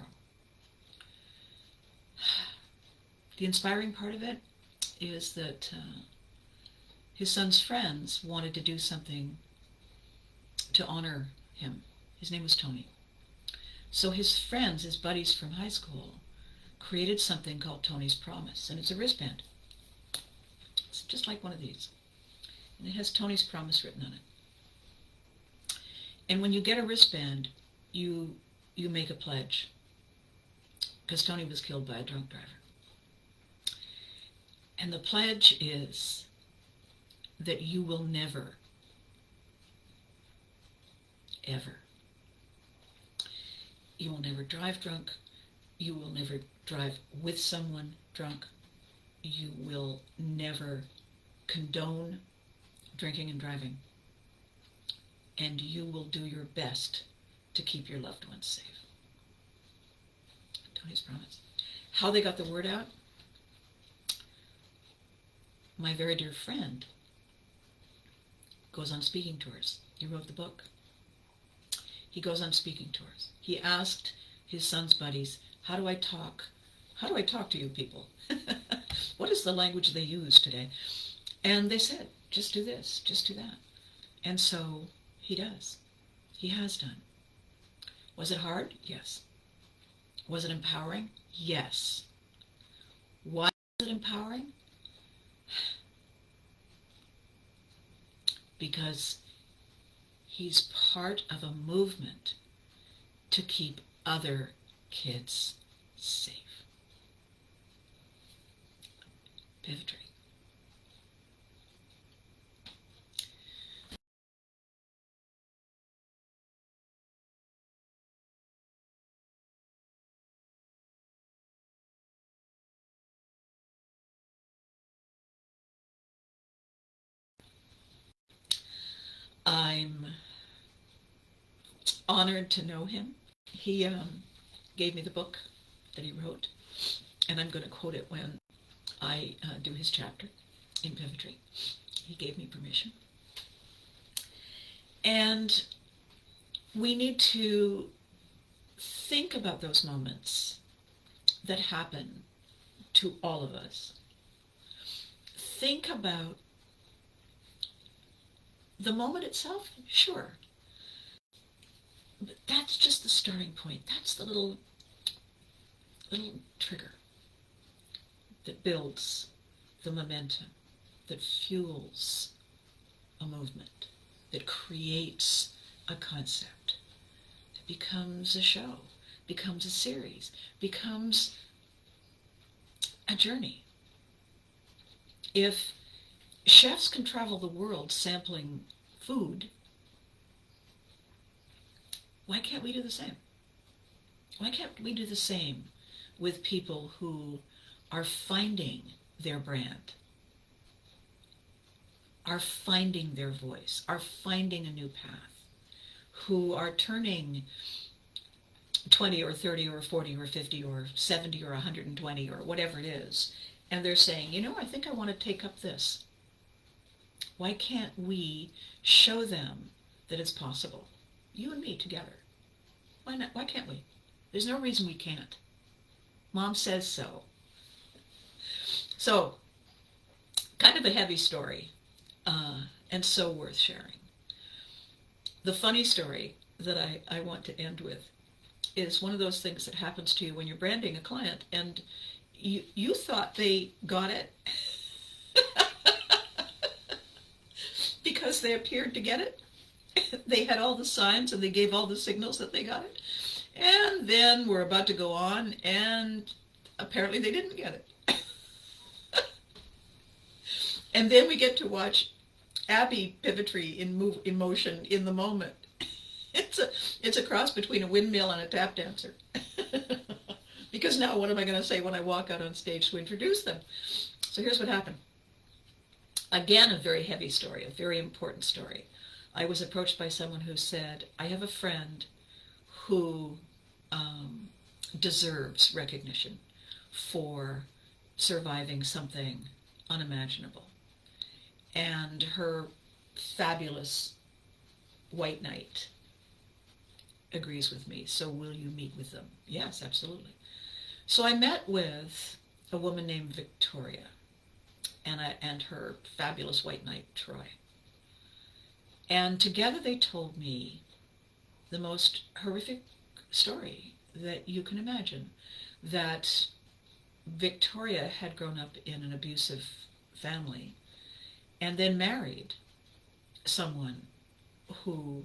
S1: The inspiring part of it is that his son's friends wanted to do something to honor him. His name was Tony. So his friends, his buddies from high school, created something called Tony's Promise, and it's a wristband. It's just like one of these. And it has Tony's Promise written on it. And when you get a wristband, you make a pledge, because Tony was killed by a drunk driver. And the pledge is that you will never, ever, you will never drive drunk, you will never drive with someone drunk, you will never condone drinking and driving, and you will do your best to keep your loved ones safe. Tony's Promise. How they got the word out? My very dear friend goes on speaking tours. He wrote the book. He goes on speaking tours. He asked his son's buddies, how do I talk to you people? What is the language they use today? And they said, just do this, just do that. And so he does. He has done. Was it hard? Yes. Was it empowering? Yes. Why was it empowering? Because he's part of a movement to keep other kids safe. Pivoting. I'm honored to know him. He gave me the book that he wrote, and I'm going to quote it when I do his chapter in Pivoting. He gave me permission. And we need to think about those moments that happen to all of us. Think about the moment itself, sure. But that's just the starting point. That's the little trigger that builds the momentum, that fuels a movement, that creates a concept, that becomes a show, becomes a series, becomes a journey. If chefs can travel the world sampling food, why can't we do the same? Why can't we do the same with people who are finding their brand, are finding their voice, are finding a new path, who are turning 20 or 30 or 40 or 50 or 70 or 120 or whatever it is, and they're saying, you know, I think I want to take up this. Why can't we show them that it's possible? You and me together. Why not? Why can't we? There's no reason we can't. Mom says so. So, kind of a heavy story, and so worth sharing. The funny story that I want to end with is one of those things that happens to you when you're branding a client, and you thought they got it because they appeared to get it. They had all the signs and they gave all the signals that they got it. And then we're about to go on, and apparently they didn't get it. And then we get to watch Abby Pivotry in motion in the moment. It's a cross between a windmill and a tap dancer. Because now what am I going to say when I walk out on stage to introduce them? So here's what happened. Again, a very heavy story, a very important story. I was approached by someone who said, I have a friend who deserves recognition for surviving something unimaginable. And her fabulous white knight agrees with me, so will you meet with them? Yes, absolutely. So I met with a woman named Victoria and her fabulous white knight, Troy. And together they told me the most horrific story that you can imagine, that Victoria had grown up in an abusive family and then married someone who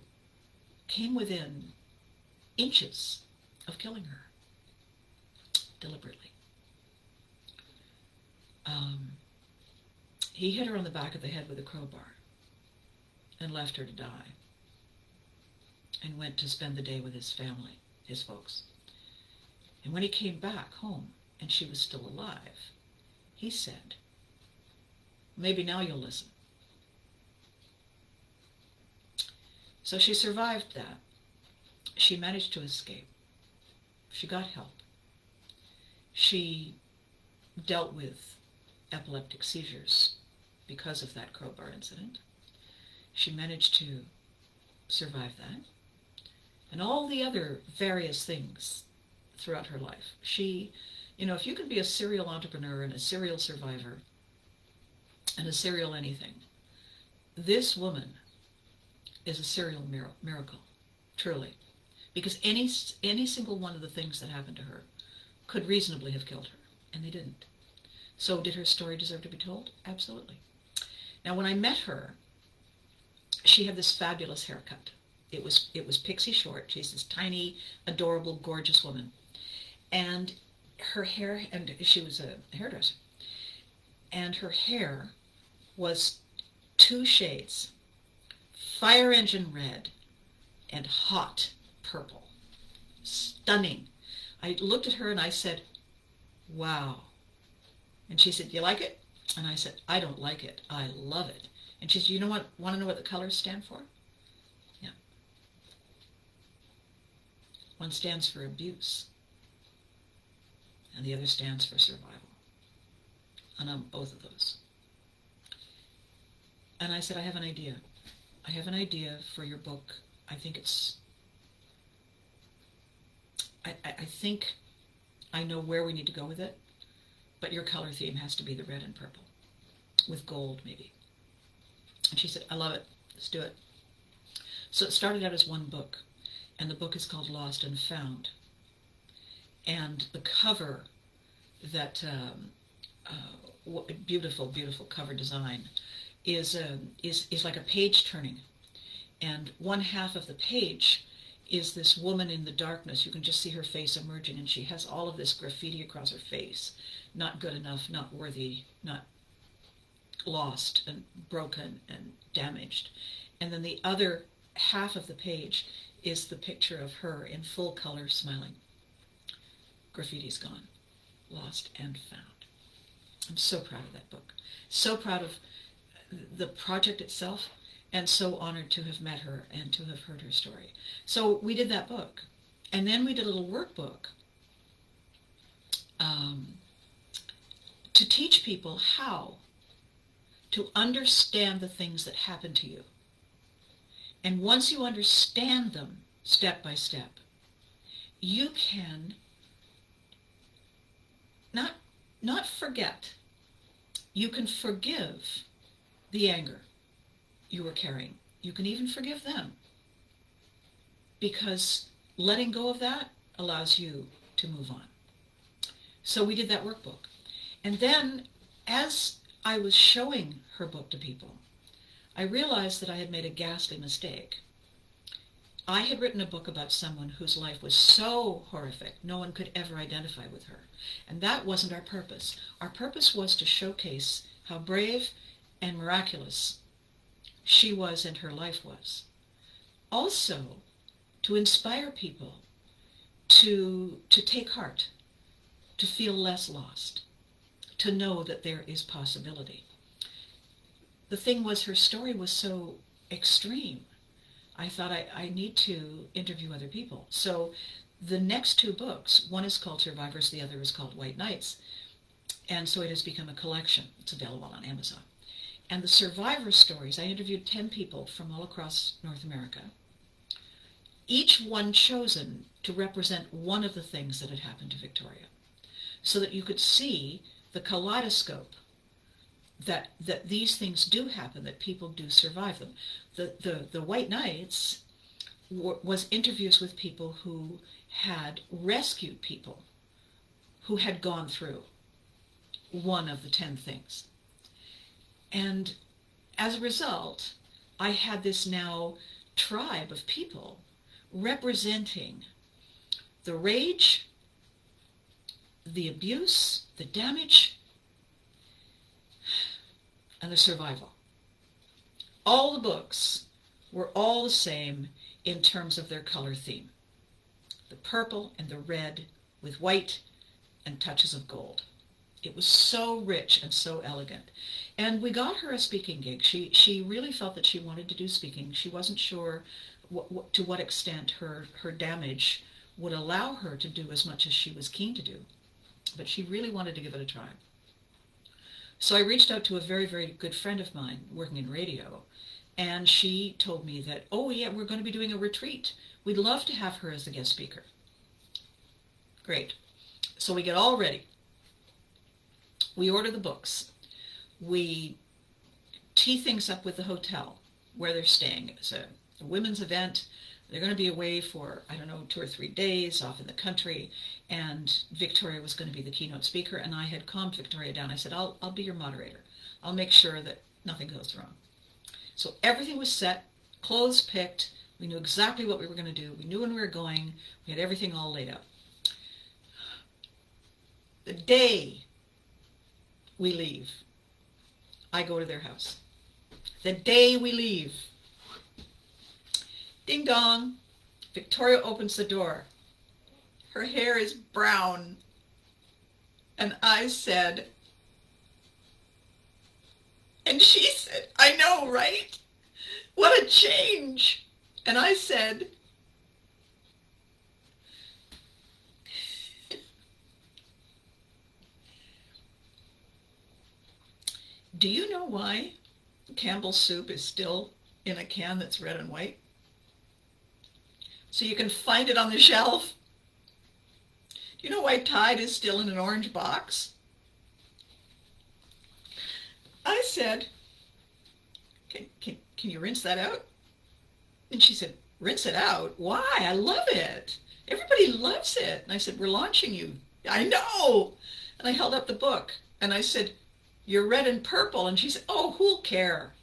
S1: came within inches of killing her deliberately. He hit her on the back of the head with a crowbar and left her to die, and went to spend the day with his family, his folks. And when he came back home and she was still alive, he said, maybe now you'll listen. So she survived that. She managed to escape. She got help. She dealt with epileptic seizures because of that crowbar incident. She managed to survive that. And all the other various things throughout her life. She, if you can be a serial entrepreneur and a serial survivor and a serial anything, this woman is a serial miracle, truly. because any single one of the things that happened to her could reasonably have killed her, and they didn't. So did her story deserve to be told? Absolutely. Now, when I met her, she had this fabulous haircut. It was pixie short. She's this tiny, adorable, gorgeous woman. And her hair, and she was a hairdresser, and her hair was two shades, fire engine red and hot purple. Stunning. I looked at her and I said, wow. And she said, you like it? And I said, I don't like it. I love it. And she said, you know what? Want to know what the colors stand for? Yeah. One stands for abuse, and the other stands for survival. And I'm both of those. And I said, I have an idea. I have an idea for your book. I think I think I know where we need to go with it, but your color theme has to be the red and purple, with gold maybe. And she said, I love it. Let's do it. So it started out as one book, and the book is called Lost and Found. And the cover, that beautiful, beautiful cover design, is like a page turning. And one half of the page is this woman in the darkness. You can just see her face emerging, and she has all of this graffiti across her face. Not good enough, not worthy, not lost and broken and damaged. And then the other half of the page is the picture of her in full color smiling. Graffiti's gone. Lost and found. I'm so proud of that book. So proud of the project itself, and so honored to have met her and to have heard her story. So we did that book. And then we did a little workbook to teach people how to understand the things that happen to you. And once you understand them step by step, you can not forget. You can forgive the anger you were carrying. You can even forgive them, because letting go of that allows you to move on. So we did that workbook. And then as I was showing her book to people, I realized that I had made a ghastly mistake. I had written a book about someone whose life was so horrific, no one could ever identify with her. And that wasn't our purpose. Our purpose was to showcase how brave and miraculous she was and her life was. Also, to inspire people to take heart, to feel less lost, to know that there is possibility. The thing was, her story was so extreme. I thought I need to interview other people. So the next two books, one is called Survivors, the other is called White Nights. And so it has become a collection. It's available on Amazon. And the survivor stories, I interviewed 10 people from all across North America, each one chosen to represent one of the things that had happened to Victoria, so that you could see the kaleidoscope that these things do happen, that people do survive them. The White Nights was interviews with people who had rescued people who had gone through one of the 10 things. And as a result, I had this now tribe of people representing the rage, the abuse, the damage, and the survival. All the books were all the same in terms of their color theme. The purple and the red with white and touches of gold. It was so rich and so elegant. And we got her a speaking gig. She really felt that she wanted to do speaking. She wasn't sure to what extent her damage would allow her to do as much as she was keen to do. But she really wanted to give it a try. So I reached out to a very, very good friend of mine working in radio, and she told me that, oh yeah, we're going to be doing a retreat. We'd love to have her as a guest speaker. Great. So we get all ready. We order the books. We tee things up with the hotel where they're staying. It's a women's event. They're going to be away for, I don't know, 2 or 3 days off in the country, and Victoria was going to be the keynote speaker, and I had calmed Victoria down. I said, I'll be your moderator. I'll make sure that nothing goes wrong. So everything was set, clothes picked, we knew exactly what we were going to do, we knew when we were going, we had everything all laid out. The day we leave, I go to their house. The day we leave, ding dong, Victoria opens the door. Her hair is brown. And I said, and she said, I know, right? What a change. And I said, do you know why Campbell's soup is still in a can that's red and white? So you can find it on the shelf. Do you know why Tide is still in an orange box? I said, can you rinse that out? And she said, rinse it out? Why? I love it. Everybody loves it. And I said, we're launching you. I know. And I held up the book and I said, you're red and purple. And she said, oh, who'll care?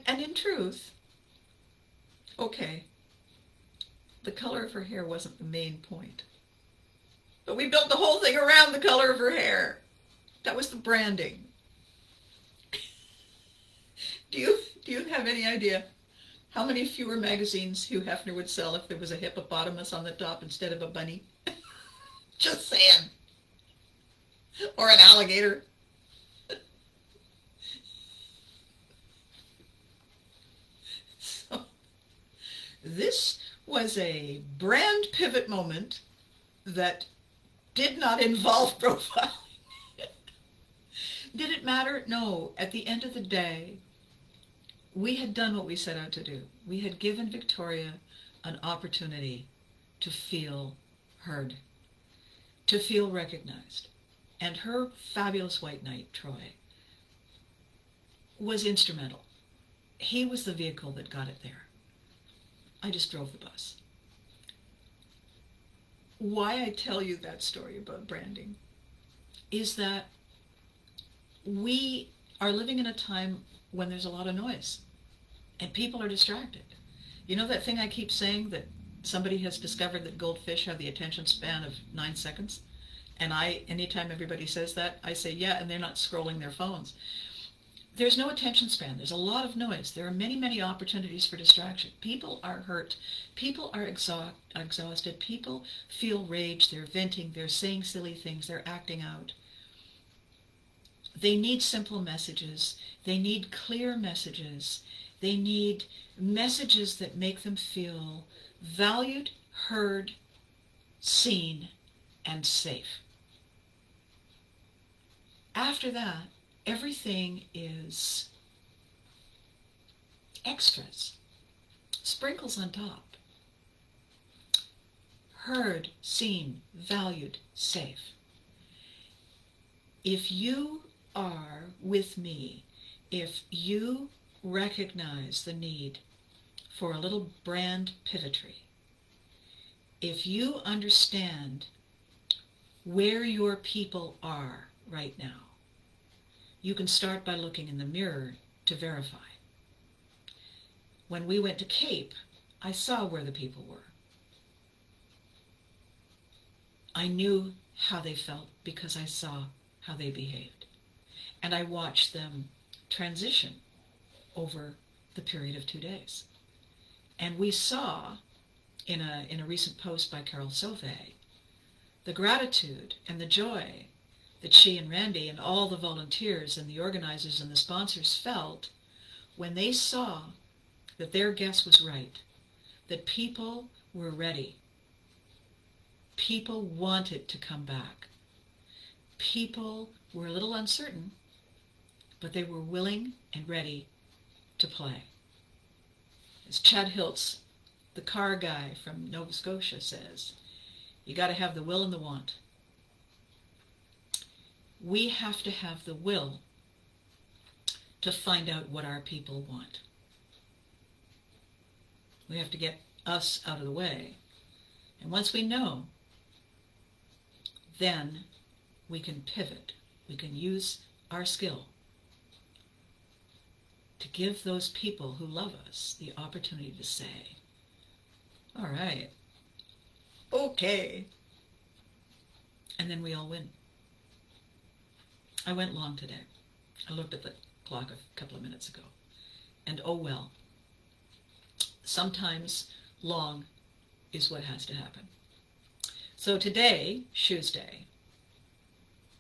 S1: And in truth, okay, the color of her hair wasn't the main point. But we built the whole thing around the color of her hair. That was the branding. Do you have any idea how many fewer magazines Hugh Hefner would sell if there was a hippopotamus on the top instead of a bunny? Just saying. Or an alligator. So, this was a brand pivot moment that did not involve profiling. Did it matter? No. At the end of the day, we had done what we set out to do. We had given Victoria an opportunity to feel heard, to feel recognized. And her fabulous white knight, Troy, was instrumental. He was the vehicle that got it there. I just drove the bus. Why I tell you that story about branding is that we are living in a time when there's a lot of noise and people are distracted. You know that thing I keep saying, that somebody has discovered that goldfish have the attention span of 9 seconds? And anytime everybody says that, I say, yeah, and they're not scrolling their phones. There's no attention span. There's a lot of noise. There are many, many opportunities for distraction. People are hurt. People are exhausted. People feel rage. They're venting. They're saying silly things. They're acting out. They need simple messages. They need clear messages. They need messages that make them feel valued, heard, seen, and safe. After that, everything is extras, sprinkles on top. Heard, seen, valued, safe. If you are with me, if you recognize the need for a little brand pivotry, if you understand where your people are right now, you can start by looking in the mirror to verify. When we went to Cape, I saw where the people were. I knew how they felt because I saw how they behaved. And I watched them transition over the period of 2 days. And we saw in a recent post by Carol Sauvé the gratitude and the joy that she and Randy and all the volunteers and the organizers and the sponsors felt when they saw that their guess was right, that people were ready. People wanted to come back. People were a little uncertain, but they were willing and ready to play. As Chad Hiltz, the car guy from Nova Scotia, says, you got to have the will and the want. we have to have the will to find out what our people want. We have to get us out of the way. And once we know, then we can pivot. We can use our skill to give those people who love us the opportunity to say, all right, okay. And then we all win. I went long today. I looked at the clock a couple of minutes ago. And oh well. Sometimes long is what has to happen. So today, Tuesday,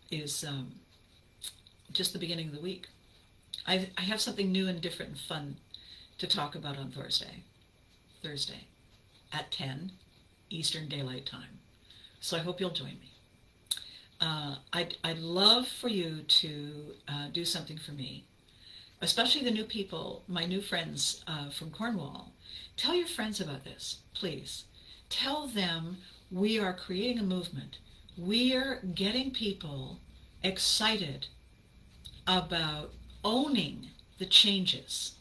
S1: is just the beginning of the week. I have something new and different and fun to talk about on Thursday at 10 Eastern Daylight Time. So I hope you'll join me. I'd love for you to do something for me, especially the new people, my new friends from Cornwall. Tell your friends about this, please. Tell them we are creating a movement. We are getting people excited about owning the changes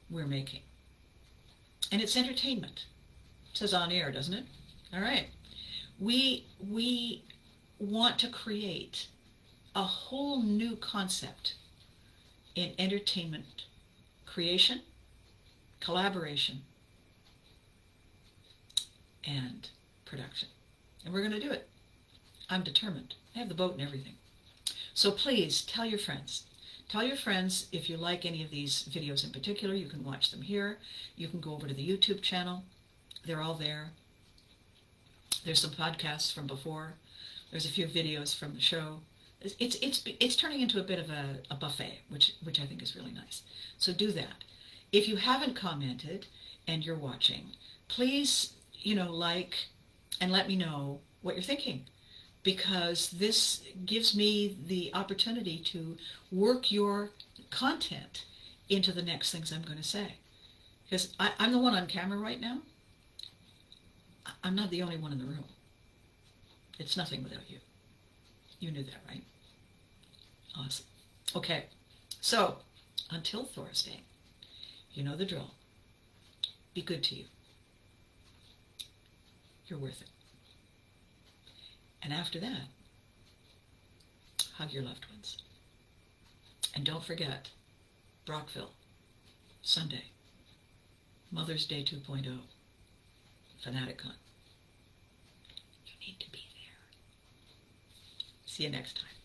S1: we're making. And it's entertainment. It says on air, doesn't it? All right. We want to create a whole new concept in entertainment creation, collaboration, and production. And we're going to do it. I'm determined. I have the boat and everything. So please tell your friends. Tell your friends if you like any of these videos in particular. You can watch them here. You can go over to the YouTube channel. They're all there. There's some podcasts from before. There's a few videos from the show. It's turning into a bit of a buffet, which I think is really nice. So do that. If you haven't commented and you're watching, please, like and let me know what you're thinking, because this gives me the opportunity to work your content into the next things I'm going to say. Because I'm the one on camera right now. I'm not the only one in the room. It's nothing without you. You knew that, right? Awesome. Okay, so until Thursday, you know the drill. Be good to you. You're worth it. And after that, hug your loved ones. And don't forget, Brockville, Sunday, Mother's Day 2.0, Fanaticon. You need to be there. See you next time.